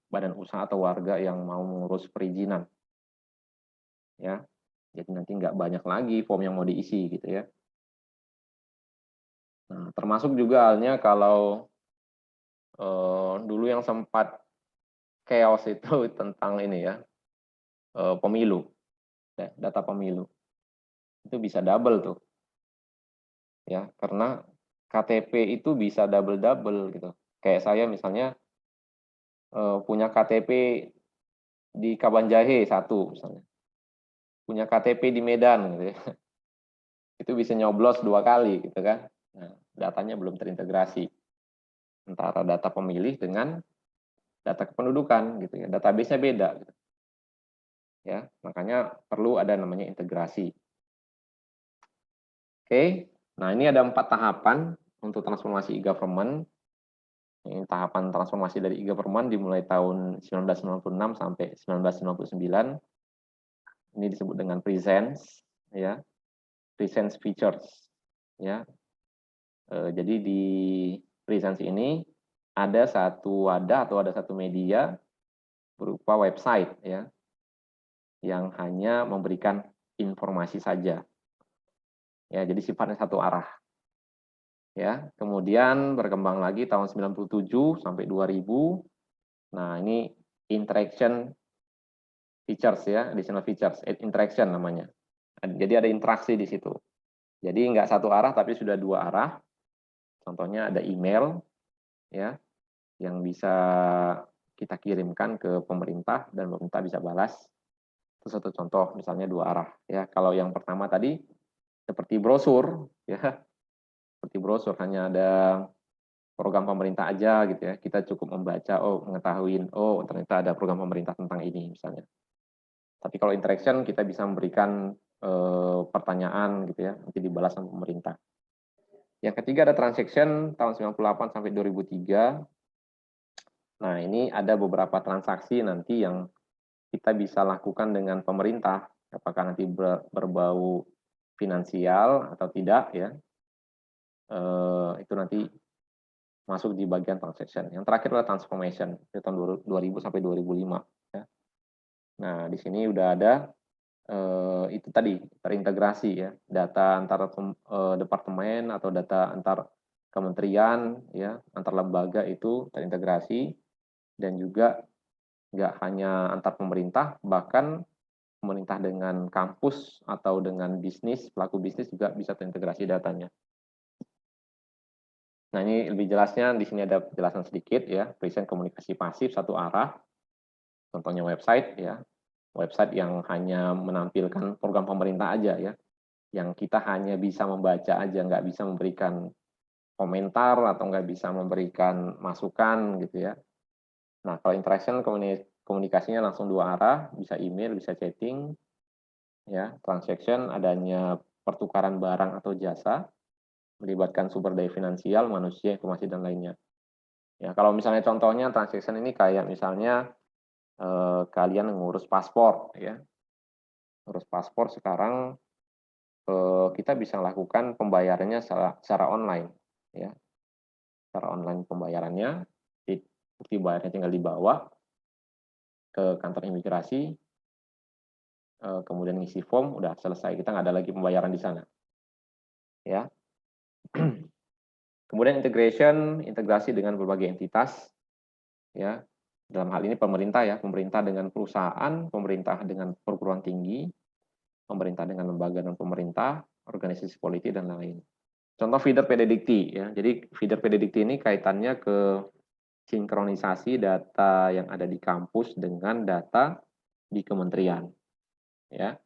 badan usaha atau warga yang mau mengurus perizinan. Ya. Jadi nanti nggak banyak lagi form yang mau diisi gitu ya. Nah, termasuk juga halnya kalau dulu yang sempat chaos itu tentang ini ya, pemilu, ya, data pemilu. Itu bisa double tuh. Ya, karena KTP itu bisa double-double gitu. Kayak saya misalnya punya KTP di Kabanjahe 1 misalnya. Punya KTP di Medan gitu ya. Itu bisa nyoblos 2 kali gitu kan. Nah, datanya belum terintegrasi antara data pemilih dengan data kependudukan gitu ya. Database-nya beda gitu. Ya, makanya perlu ada namanya integrasi. Oke. Nah, ini ada 4 tahapan untuk transformasi e-government. Ini tahapan transformasi dari e-government dimulai tahun 1996 sampai 1999. Ini disebut dengan presence ya. Presence features ya. Jadi di presence ini ada satu wadah atau ada satu media berupa website ya, yang hanya memberikan informasi saja. Ya, jadi sifatnya satu arah. Ya, kemudian berkembang lagi tahun 97 sampai 2000. Nah, ini interaction features ya, additional features, interaction namanya. Jadi ada interaksi di situ. Jadi nggak satu arah tapi sudah 2 arah. Contohnya ada email ya, yang bisa kita kirimkan ke pemerintah dan pemerintah bisa balas. Itu satu contoh, misalnya 2 arah ya. Kalau yang pertama tadi seperti brosur ya, seperti brosur hanya ada program pemerintah aja gitu ya. Kita cukup membaca, mengetahui, ternyata ada program pemerintah tentang ini misalnya. Tapi kalau interaction kita bisa memberikan pertanyaan gitu ya, nanti dibalas sama pemerintah. Yang ketiga ada transaction tahun 98 sampai 2003. Nah, ini ada beberapa transaksi nanti yang kita bisa lakukan dengan pemerintah, apakah nanti berbau finansial atau tidak ya. Itu nanti masuk di bagian transaction. Yang terakhir adalah transformation di tahun 2000 sampai 2005 ya. Nah, di sini udah ada itu tadi terintegrasi ya, data antar departemen atau data antar kementerian ya, antar lembaga itu terintegrasi, dan juga nggak hanya antar pemerintah, bahkan pemerintah dengan kampus atau dengan bisnis, pelaku bisnis juga bisa terintegrasi datanya. Nah, ini lebih jelasnya di sini ada penjelasan sedikit ya, present komunikasi pasif satu arah. Contohnya website ya. Website yang hanya menampilkan program pemerintah aja ya. Yang kita hanya bisa membaca aja, nggak bisa memberikan komentar atau nggak bisa memberikan masukan gitu ya. Nah, kalau interaction komunikasinya langsung 2 arah, bisa email, bisa chatting. Ya, transaction adanya pertukaran barang atau jasa, melibatkan sumber daya finansial, manusia, informasi, dan lainnya. Ya, kalau misalnya contohnya transaction ini kayak misalnya kalian ngurus paspor ya. Ngurus paspor sekarang kita bisa lakukan pembayarannya secara online ya. Secara online pembayarannya, bukti bayarnya tinggal dibawa ke kantor imigrasi, kemudian ngisi form, udah selesai, kita nggak ada lagi pembayaran di sana. Ya. Kemudian integrasi dengan berbagai entitas, ya. Dalam hal ini pemerintah ya, pemerintah dengan perusahaan, pemerintah dengan perguruan tinggi, pemerintah dengan lembaga non pemerintah, organisasi politik, dan lain-lain. Contoh feeder PD Dikti ya. Jadi feeder PD Dikti ini kaitannya ke sinkronisasi data yang ada di kampus dengan data di kementerian. Ya.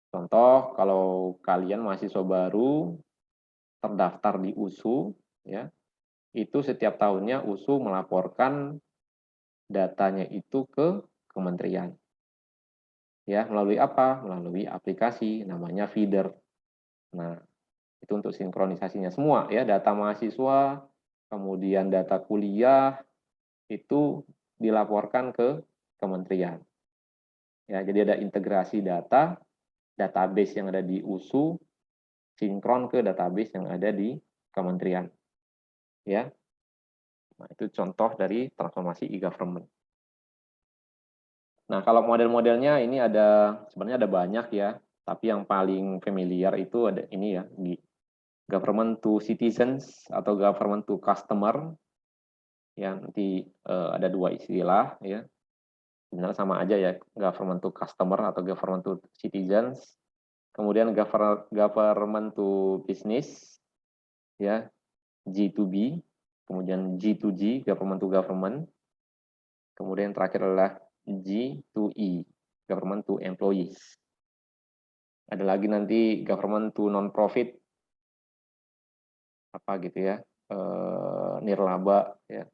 Contoh, kalau kalian mahasiswa baru terdaftar di USU, ya, itu setiap tahunnya USU melaporkan datanya itu ke kementerian. Ya, melalui apa? Melalui aplikasi namanya Feeder. Nah, itu untuk sinkronisasinya semua ya, data mahasiswa, kemudian data kuliah itu dilaporkan ke kementerian. Ya, jadi ada integrasi data, database yang ada di USU sinkron ke database yang ada di kementerian. Ya. Nah, itu contoh dari transformasi e-government. Nah, kalau model-modelnya ini sebenarnya ada banyak ya, tapi yang paling familiar itu ada ini ya, di government to citizens atau government to customer. Ya, nanti ada dua istilah ya. Sebenarnya sama aja ya, government to customer atau government to citizens. Kemudian government to business, ya, G2B, kemudian G2G, government to government. Kemudian terakhir adalah G2E, government to employees. Ada lagi nanti government to non-profit, apa gitu ya, nirlaba, ya,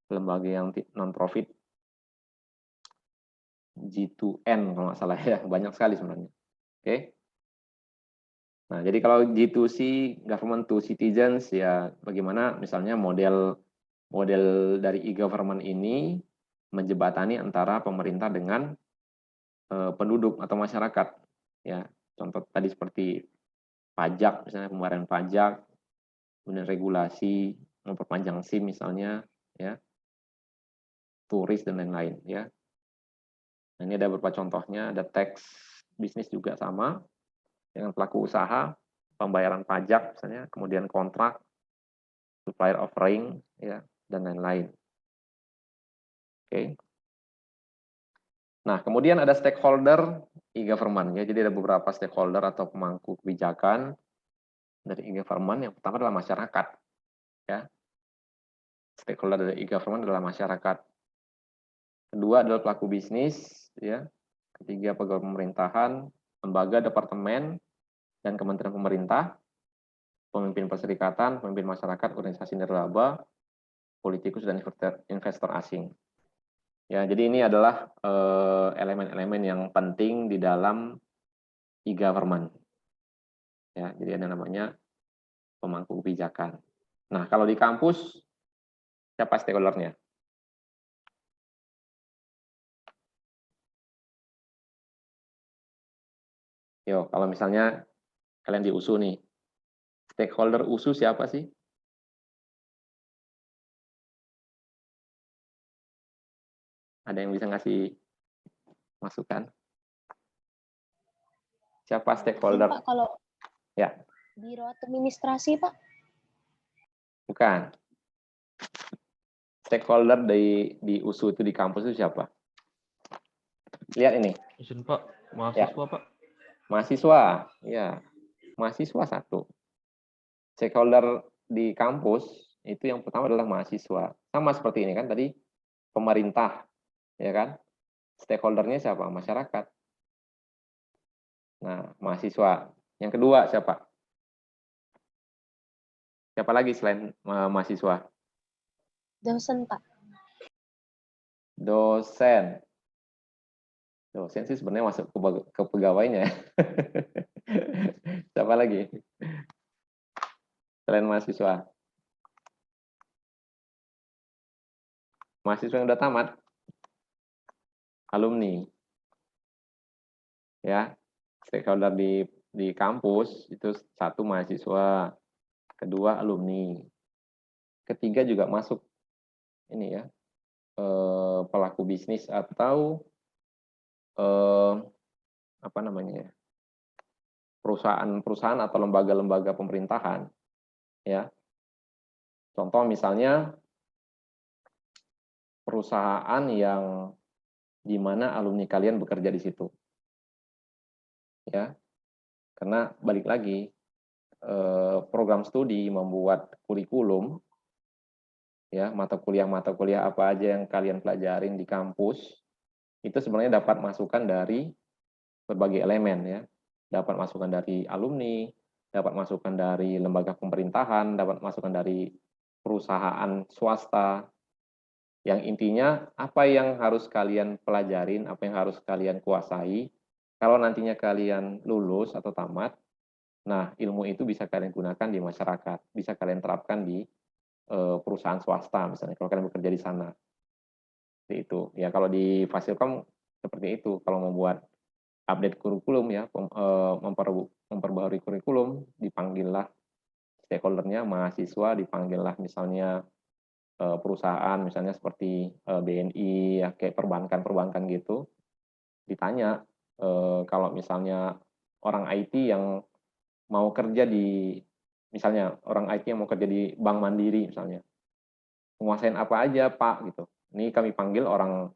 lembaga yang non-profit, G2N kalau nggak salah ya, banyak sekali sebenarnya. Oke. Nah, jadi kalau G2C, government to citizens, ya bagaimana misalnya model dari e-government ini menjembatani antara pemerintah dengan penduduk atau masyarakat. Ya, contoh tadi seperti pajak, misalnya pembayaran pajak, kemudian regulasi, memperpanjang SIM misalnya, ya, turis dan lain-lain, ya. Nah, ini ada beberapa contohnya, ada tax bisnis juga sama dengan pelaku usaha, pembayaran pajak misalnya, kemudian kontrak, supplier offering, ya, dan lain-lain. Oke. Nah, kemudian ada stakeholder e-government, ya. Jadi ada beberapa stakeholder atau pemangku kebijakan dari e-government. Yang pertama adalah masyarakat, ya. Stakeholder dari e-government adalah masyarakat. Kedua adalah pelaku bisnis, ya. Ketiga pegawai pemerintahan, lembaga, departemen, dan kementerian pemerintah, pemimpin perserikatan, pemimpin masyarakat, organisasi nirlaba, politikus, dan investor asing. Ya, jadi ini adalah elemen-elemen yang penting di dalam e-government. Ya, jadi ada namanya pemangku kebijakan. Nah, kalau di kampus siapa stakeholdernya? Yo, kalau misalnya kalian di USU nih, stakeholder USU siapa sih? Ada yang bisa ngasih masukan? Siapa stakeholder? Pak, kalau Ya. biro administrasi, Pak? Bukan. Stakeholder di USU itu di kampus itu siapa? Lihat ini. Izin Pak, mahasiswa ya. Pak. Mahasiswa, ya. Mahasiswa satu. Stakeholder di kampus itu yang pertama adalah mahasiswa. Sama seperti ini kan tadi pemerintah, ya kan? Stakeholdernya siapa? Masyarakat. Nah, mahasiswa. Yang kedua siapa? Siapa lagi selain mahasiswa? Dosen, Pak. Dosen. Dosen sih sebenarnya masuk ke pegawainya. Siapa lagi? Selain mahasiswa. Mahasiswa yang udah tamat. Alumni. Ya. Stakeholder di kampus itu satu mahasiswa, kedua alumni, ketiga juga masuk ini ya, pelaku bisnis atau apa namanya, perusahaan atau lembaga-lembaga pemerintahan, ya. Contoh misalnya perusahaan yang di mana alumni kalian bekerja di situ, ya. Karena balik lagi program studi membuat kurikulum, ya, mata kuliah apa aja yang kalian pelajarin di kampus, itu sebenarnya dapat masukan dari berbagai elemen ya. Dapat masukan dari alumni, dapat masukan dari lembaga pemerintahan, dapat masukan dari perusahaan swasta. Yang intinya apa yang harus kalian pelajarin, apa yang harus kalian kuasai, kalau nantinya kalian lulus atau tamat, nah ilmu itu bisa kalian gunakan di masyarakat, bisa kalian terapkan di perusahaan swasta misalnya kalau kalian bekerja di sana. Seperti itu. Ya kalau di Fasilkom seperti itu. Kalau membuat update kurikulum ya, memperbaharui kurikulum, dipanggillah stakeholder-nya, mahasiswa, dipanggillah misalnya perusahaan misalnya seperti BNI ya, kayak perbankan gitu, ditanya kalau misalnya orang IT yang mau kerja di misalnya orang IT yang mau kerja di Bank Mandiri misalnya, menguasain apa aja Pak gitu. Ini kami panggil orang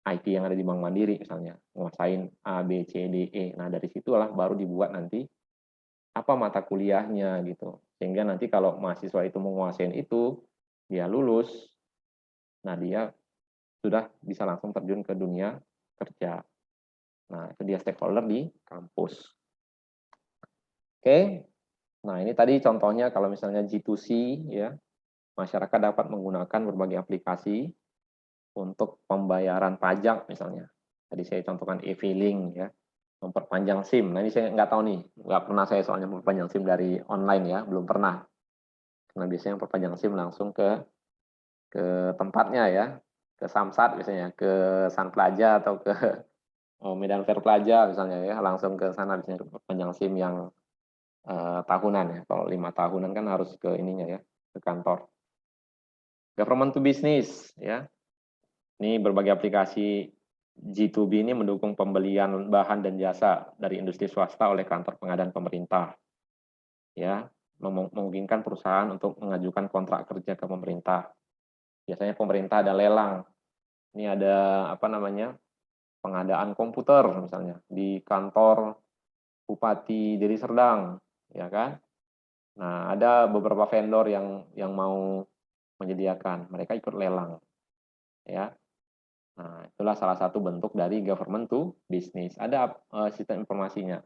IT yang ada di Bank Mandiri misalnya, menguasain A, B, C, D, E. Nah dari situlah baru dibuat nanti apa mata kuliahnya gitu. Sehingga nanti kalau mahasiswa itu menguasain itu, dia lulus, nah dia sudah bisa langsung terjun ke dunia kerja. Nah itu dia stakeholder di kampus. Oke, nah ini tadi contohnya kalau misalnya G2C ya, masyarakat dapat menggunakan berbagai aplikasi untuk pembayaran pajak misalnya. Tadi saya contohkan e-filing ya, memperpanjang SIM. Nah ini saya nggak tahu nih, nggak pernah saya soalnya memperpanjang SIM dari online ya, belum pernah. Karena biasanya memperpanjang SIM langsung ke tempatnya ya, ke Samsat misalnya, ke San Plaza atau ke Medan Fair Plaza misalnya ya, langsung ke sana biasanya perpanjang SIM yang tahunan ya. Kalau 5 tahunan kan harus ke ininya ya, ke kantor. Government to business ya. Ini berbagai aplikasi G2B ini mendukung pembelian bahan dan jasa dari industri swasta oleh kantor pengadaan pemerintah. Ya, memungkinkan perusahaan untuk mengajukan kontrak kerja ke pemerintah. Biasanya pemerintah ada lelang. Ini ada apa namanya? Pengadaan komputer misalnya di kantor Bupati Deli Serdang, ya kan? Nah, ada beberapa vendor yang mau menyediakan, mereka ikut lelang. Ya. Nah, itulah salah satu bentuk dari government to business. Ada sistem informasinya.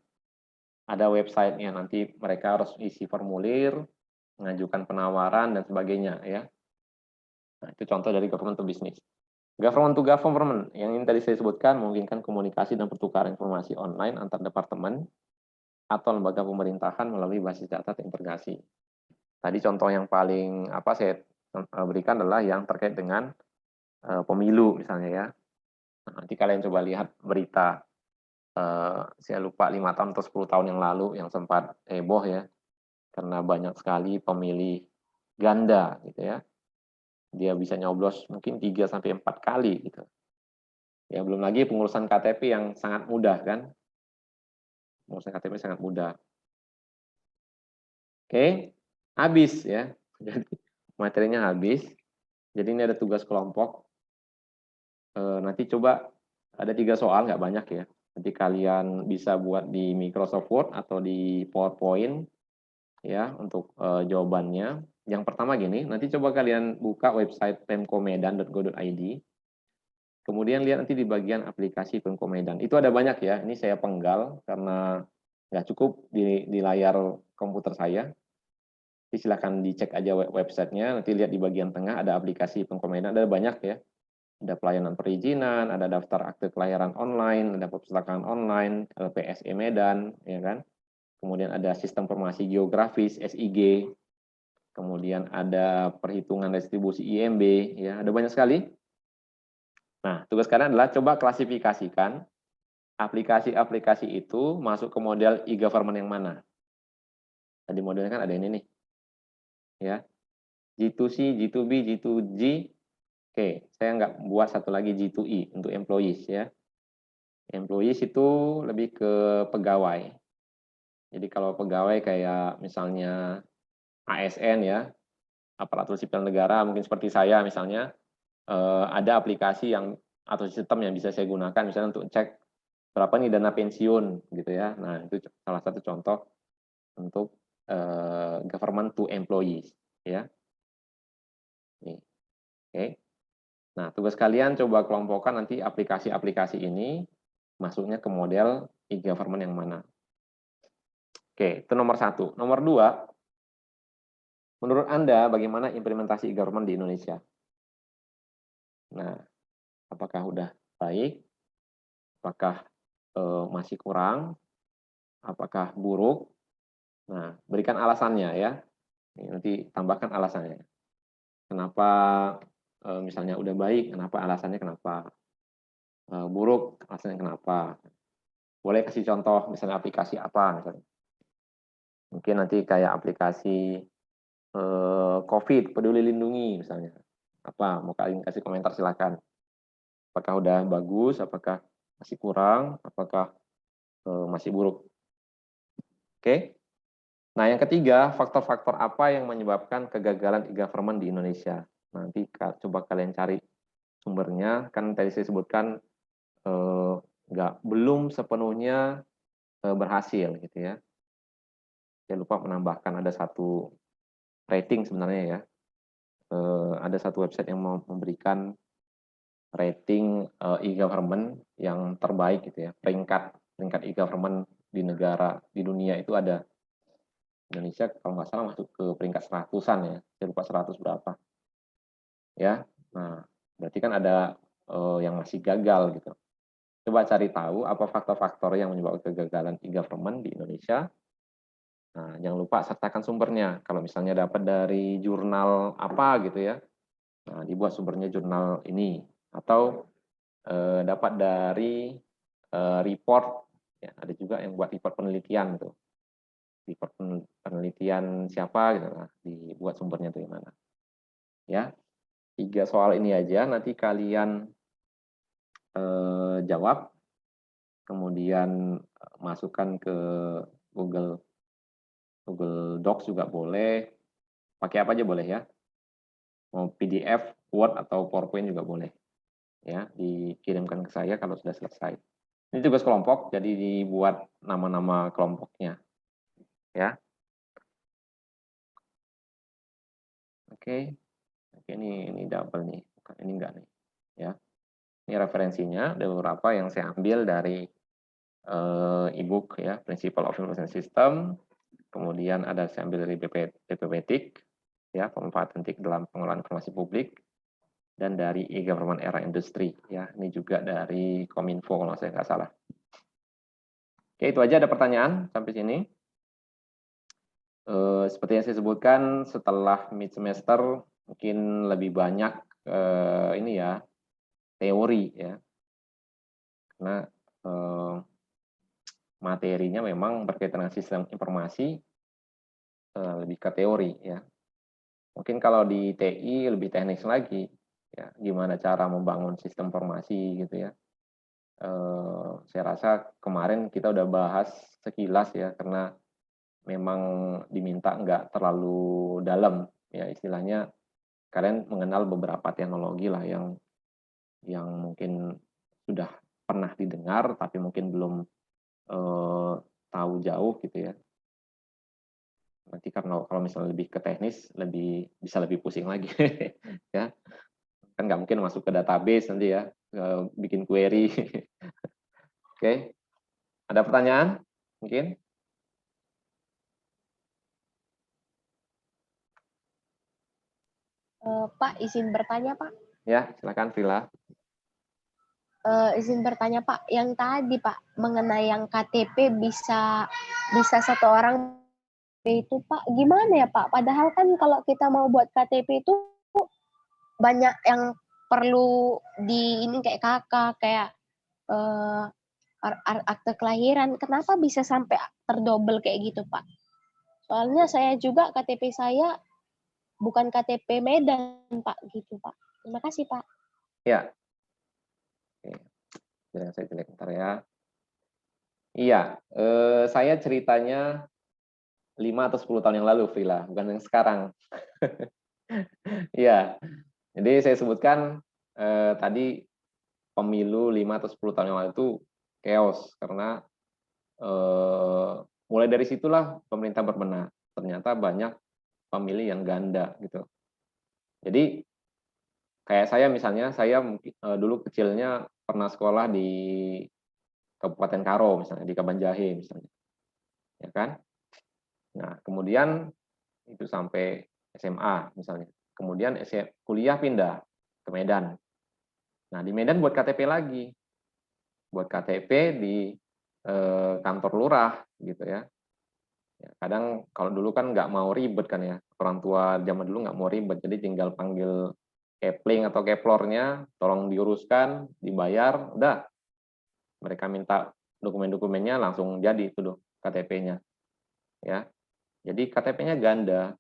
Ada websitenya, nanti mereka harus isi formulir, mengajukan penawaran, dan sebagainya. Ya. Nah, itu contoh dari government to business. Government to government, yang ini tadi saya sebutkan, memungkinkan komunikasi dan pertukaran informasi online antar departemen atau lembaga pemerintahan melalui basis data terintegrasi. Tadi contoh yang paling saya berikan adalah yang terkait dengan pemilu misalnya ya. Nah, nanti kalian coba lihat berita, saya lupa 5 tahun atau 10 tahun yang lalu yang sempat heboh ya, karena banyak sekali pemilih ganda gitu ya. Dia bisa nyoblos mungkin 3-4 kali gitu. Ya belum lagi pengurusan KTP yang sangat mudah kan. Pengurusan KTP sangat mudah. Oke, habis ya. Jadi materinya habis. Jadi ini ada tugas kelompok. Nanti coba ada 3 soal, nggak banyak ya. Nanti kalian bisa buat di Microsoft Word atau di PowerPoint ya untuk jawabannya. Yang pertama gini, nanti coba kalian buka website pemkomedan.go.id. Kemudian lihat nanti di bagian aplikasi Pemko Medan. Itu ada banyak ya. Ini saya penggal karena nggak cukup di layar komputer saya. Jadi silakan dicek aja websitenya. Nanti lihat di bagian tengah ada aplikasi Pemko Medan. Ada banyak ya. Ada pelayanan perizinan, ada daftar akte kelahiran online, ada perpustakaan online, LPSE Medan, ya kan. Kemudian ada sistem informasi geografis (SIG). Kemudian ada perhitungan distribusi IMB, ya ada banyak sekali. Nah, tugas kalian adalah coba klasifikasikan aplikasi-aplikasi itu masuk ke model e-government yang mana. Tadi modelnya kan ada ini nih. Ya. G2C, G2B, G2G. Oke, saya nggak buat satu lagi G2E untuk employees ya. Employees itu lebih ke pegawai. Jadi kalau pegawai kayak misalnya ASN ya, aparatur sipil negara, mungkin seperti saya misalnya, ada aplikasi yang atau sistem yang bisa saya gunakan misalnya untuk cek berapa nih dana pensiun gitu ya. Nah, itu salah satu contoh untuk government to employees ya. Nih. Oke. Nah, tugas kalian coba kelompokkan nanti aplikasi-aplikasi ini masuknya ke model e-government yang mana. Oke, itu nomor 1. Nomor 2, menurut Anda bagaimana implementasi e-government di Indonesia? Nah, apakah udah baik? Apakah masih kurang? Apakah buruk? Nah, berikan alasannya ya. Nanti tambahkan alasannya. Kenapa misalnya udah baik, kenapa alasannya kenapa? Buruk, alasannya kenapa? Boleh kasih contoh misalnya aplikasi apa misalnya. Mungkin nanti kayak aplikasi COVID, Peduli Lindungi misalnya. Apa? Mau kalian kasih komentar silakan. Apakah udah bagus, apakah masih kurang, apakah masih buruk. Oke. Nah, yang ketiga, faktor-faktor apa yang menyebabkan kegagalan e-government di Indonesia? Nanti coba kalian cari sumbernya. Kan tadi saya sebutkan belum sepenuhnya berhasil gitu ya. Saya lupa menambahkan ada satu rating sebenarnya ya. Ada satu website yang memberikan rating e-government yang terbaik gitu ya. Peringkat e-government di negara di dunia itu ada. Indonesia kalau nggak salah masuk ke peringkat 100-an ya. Saya lupa 100 berapa. Ya. Nah, berarti kan ada yang masih gagal gitu. Coba cari tahu apa faktor-faktor yang menyebabkan kegagalan e-government di Indonesia. Nah, jangan lupa sertakan sumbernya. Kalau misalnya dapat dari jurnal apa gitu ya, nah, dibuat sumbernya jurnal ini. Atau dapat dari report, ya, ada juga yang buat report penelitian gitu. Report penelitian siapa gitu, nah, dibuat sumbernya dari mana. Ya, 3 soal ini aja nanti kalian jawab, kemudian masukkan ke Google Docs juga boleh, pakai apa aja boleh ya, mau PDF, Word atau PowerPoint juga boleh, ya dikirimkan ke saya kalau sudah selesai. Ini tugas kelompok, jadi dibuat nama-nama kelompoknya, ya. Oke, ini double nih, bukan ini enggak nih, ya. Ini referensinya, ada beberapa yang saya ambil dari e-book ya, Principle of Information System. Kemudian ada saya ambil dari BPPTIK, ya, pemanfaatan TIK dalam pengelolaan informasi publik, dan dari e-government era industri, ya. Ini juga dari Kominfo kalau saya nggak salah. Oke, itu aja. Ada pertanyaan sampai sini? Seperti yang saya sebutkan, setelah mid semester mungkin lebih banyak ini ya, teori ya, karena materinya memang berkaitan dengan sistem informasi, lebih ke teori ya. Mungkin kalau di TI lebih teknis lagi, ya, gimana cara membangun sistem informasi gitu ya. Saya rasa kemarin kita udah bahas sekilas ya, karena memang diminta nggak terlalu dalam ya, istilahnya kalian mengenal beberapa teknologi lah yang mungkin sudah pernah didengar tapi mungkin belum tahu jauh gitu ya. Nanti kalau misalnya lebih ke teknis bisa lebih pusing lagi ya, kan nggak mungkin masuk ke database nanti ya, bikin query. Oke, ada pertanyaan mungkin? Pak, izin bertanya, Pak. Ya, silakan Villa. Izin bertanya, Pak. Yang tadi, Pak, mengenai yang KTP bisa satu orang itu, Pak, gimana ya, Pak? Padahal kan kalau kita mau buat KTP itu banyak yang perlu di ini kayak kakak, kayak akte kelahiran. Kenapa bisa sampai terdobel kayak gitu, Pak? Soalnya saya juga KTP saya bukan KTP Medan, Pak, gitu, Pak. Terima kasih, Pak. Ya. Oke. Bilang saya jelek ntar ya. Iya, saya ceritanya 5 atau 10 tahun yang lalu, Frila, bukan yang sekarang. Iya, jadi saya sebutkan tadi pemilu 5 atau 10 tahun yang lalu itu chaos, karena mulai dari situlah pemerintah berbenah. Ternyata banyak pemilih yang ganda gitu. Jadi Kayak saya misalnya, saya dulu kecilnya pernah sekolah di Kabupaten Karo misalnya, di Kabanjahe misalnya, ya kan. Nah, kemudian itu sampai SMA misalnya. Kemudian kuliah pindah ke Medan. Nah, di Medan buat KTP lagi. Buat KTP di kantor lurah gitu ya. Ya, kadang kalau dulu kan nggak mau ribet kan ya. Orang tua zaman dulu nggak mau ribet, jadi tinggal panggil kepling atau keplornya, tolong diuruskan, dibayar, udah. Mereka minta dokumen-dokumennya langsung jadi itu loh KTP-nya. Ya. Jadi KTP-nya ganda.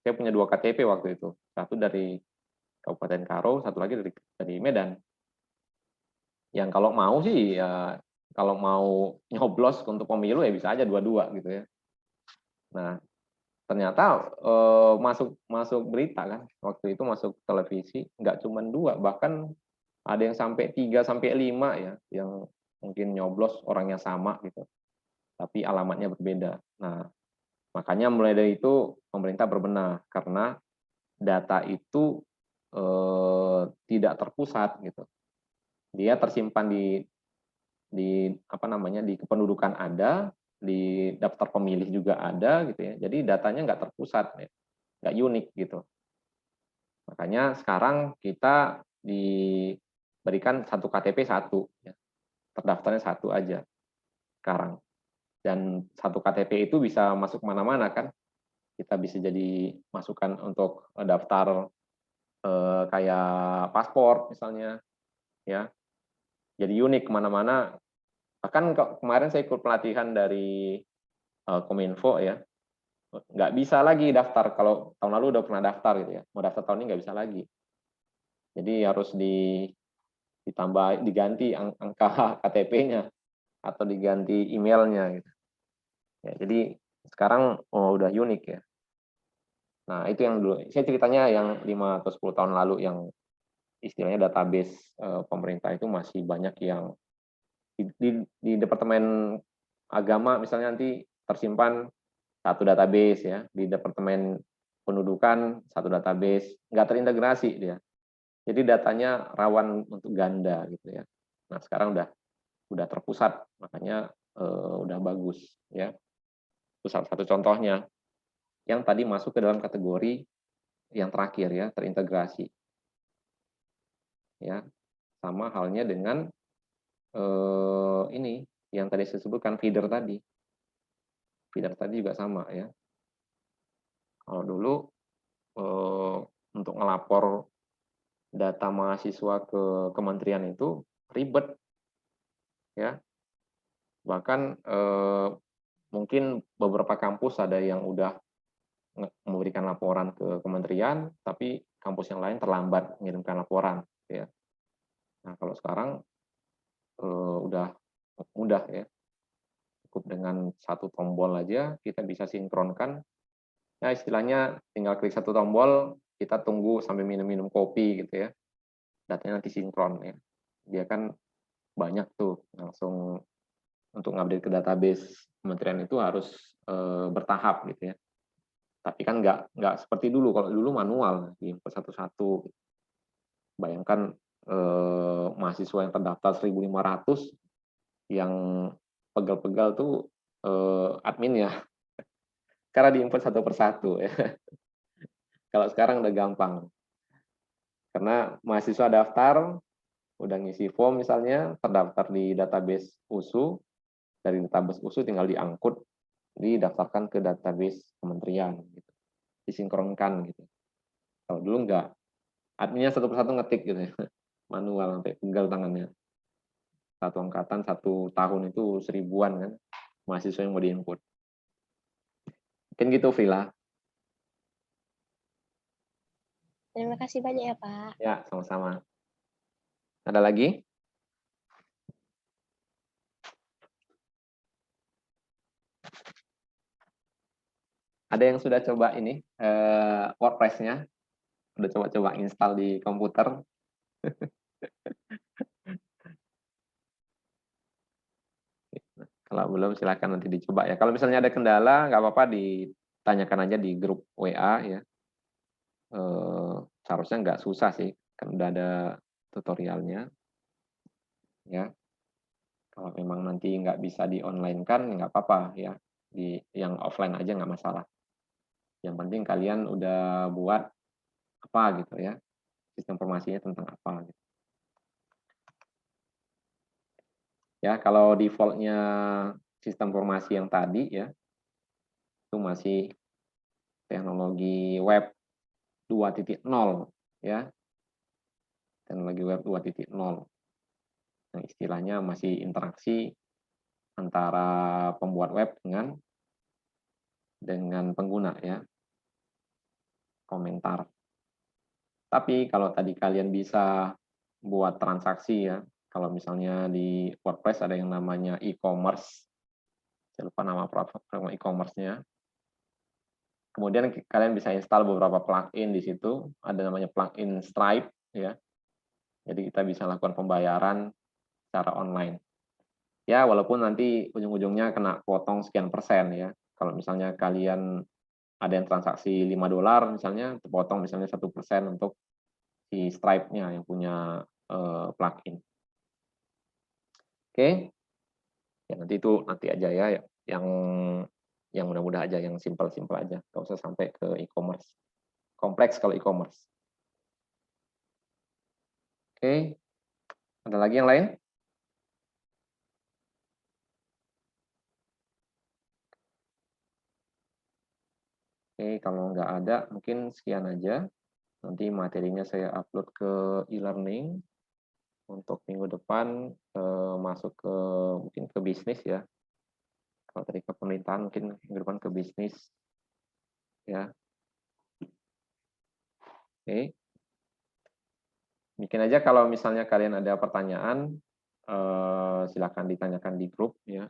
Saya punya 2 KTP waktu itu. Satu dari Kabupaten Karo, satu lagi dari Medan. Yang kalau mau sih ya, kalau mau nyoblos untuk pemilu ya bisa aja dua-dua gitu ya. Nah, ternyata masuk berita kan, waktu itu masuk televisi, nggak cuma 2, bahkan ada yang sampai 3 sampai 5 ya, yang mungkin nyoblos orangnya sama gitu, tapi alamatnya berbeda. Nah, makanya mulai dari itu pemerintah berbenah karena data itu tidak terpusat gitu. Dia tersimpan di apa namanya, di kependudukan ada, di daftar pemilih juga ada gitu ya. Jadi datanya nggak terpusat ya, nggak unik gitu. Makanya sekarang kita diberikan satu KTP satu, ya. Terdaftarnya satu aja sekarang. Dan satu KTP itu bisa masuk mana-mana kan. Kita bisa jadi masukan untuk daftar kayak paspor misalnya, ya. Jadi unik kemana-mana. Bahkan kemarin saya ikut pelatihan dari Kominfo ya, nggak bisa lagi daftar. Kalau tahun lalu udah pernah daftar gitu ya, mau daftar tahun ini nggak bisa lagi. Jadi harus ditambah, diganti angka KTP-nya atau diganti emailnya gitu. Ya, jadi sekarang udah unik ya. Nah, itu yang dulu. Saya ceritanya yang 5 atau 10 tahun lalu yang istilahnya database pemerintah itu masih banyak yang di Departemen Agama misalnya nanti tersimpan satu database ya, di Departemen Pendudukan satu database, nggak terintegrasi dia. Jadi datanya rawan untuk ganda gitu ya. Nah, sekarang udah terpusat, makanya udah bagus ya. Itu salah satu contohnya yang tadi masuk ke dalam kategori yang terakhir ya, terintegrasi. Ya. Sama halnya dengan ini yang tadi saya sebutkan feeder tadi. Feeder tadi juga sama ya. Kalau dulu untuk ngelapor data mahasiswa ke kementerian itu ribet ya. Bahkan mungkin beberapa kampus ada yang udah memberikan laporan ke kementerian, tapi kampus yang lain terlambat mengirimkan laporan ya. Nah, kalau sekarang udah mudah ya. Cukup dengan satu tombol aja kita bisa sinkronkan. Ya istilahnya tinggal klik satu tombol, kita tunggu sampai minum-minum kopi gitu ya. Datanya nanti sinkron ya. Dia kan banyak tuh langsung untuk ngupdate ke database kementerian itu harus bertahap gitu ya. Tapi kan nggak seperti dulu. Kalau dulu manual diinput satu-satu. Bayangkan mahasiswa yang terdaftar 1.500 yang pegal-pegal tuh adminnya. Karena diinput satu persatu ya. Kalau sekarang udah gampang. Karena mahasiswa daftar, udah ngisi form misalnya, terdaftar di database USU, dari database USU tinggal diangkut, didaftarkan ke database kementerian, gitu. Disinkronkan gitu. Kalau dulu enggak, adminnya satu persatu ngetik gitu ya, manual sampai pegal tangannya. Satu angkatan, 1 tahun itu 1000-an kan, mahasiswa yang mau diinput. Mungkin gitu, Vila. Terima kasih banyak ya, Pak. Ya, sama-sama. Ada lagi? Ada yang sudah coba ini WordPress-nya? Udah coba-coba install di komputer? Kalau belum silakan nanti dicoba ya. Kalau misalnya ada kendala nggak apa-apa ditanyakan aja di grup WA ya. Seharusnya nggak susah sih kan udah ada tutorialnya. Ya, kalau memang nanti nggak bisa di online kan nggak apa-apa ya, di yang offline aja nggak masalah. Yang penting kalian udah buat apa gitu ya, sistem informasinya tentang apa gitu. Ya, kalau defaultnya sistem informasi yang tadi ya, itu masih teknologi web 2.0 ya, teknologi web 2.0. Yang istilahnya masih interaksi antara pembuat web dengan pengguna ya, komentar. Tapi kalau tadi kalian bisa buat transaksi ya, kalau misalnya di WordPress ada yang namanya e-commerce, saya lupa nama platform e-commerce-nya. Kemudian kalian bisa install beberapa plugin di situ, ada namanya plugin Stripe ya. Jadi kita bisa lakukan pembayaran secara online. Ya, walaupun nanti ujung-ujungnya kena potong sekian persen ya. Kalau misalnya kalian ada yang transaksi $5 misalnya, terpotong misalnya 1% untuk si Stripe-nya yang punya plugin. Oke. Ya nanti itu nanti aja ya yang mudah-mudah aja, yang simple-simple aja. Nggak usah sampai ke e-commerce. Kompleks kalau e-commerce. Oke. Ada lagi yang lain? Oke, kalau nggak ada, mungkin sekian aja. Nanti materinya saya upload ke e-learning. Untuk minggu depan masuk ke mungkin ke bisnis ya. Kalau tadi ke pemerintahan, mungkin minggu depan ke bisnis. Ya. Oke. Bikin aja kalau misalnya kalian ada pertanyaan, silakan ditanyakan di grup ya.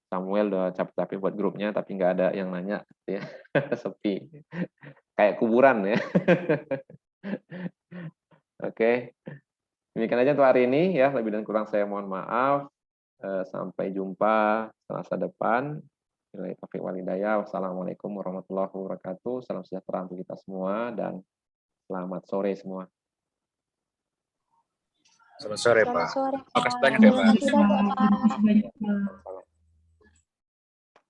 Samuel udah capek-capek buat grupnya, tapi nggak ada yang nanya ya. Sepi. Kayak kuburan ya. Oke. Demikian aja untuk hari ini ya, lebih dan kurang saya mohon maaf. Sampai jumpa Selasa depan. Billahi taufiq wal hidayah. Wassalamualaikum warahmatullahi wabarakatuh. Salam sejahtera untuk kita semua dan selamat sore semua. Selamat sore, Selamat Pak. sore, Makasih Pak. banyak ya, Pak. Terima kasih banyak, Pak. Banyak, Pak.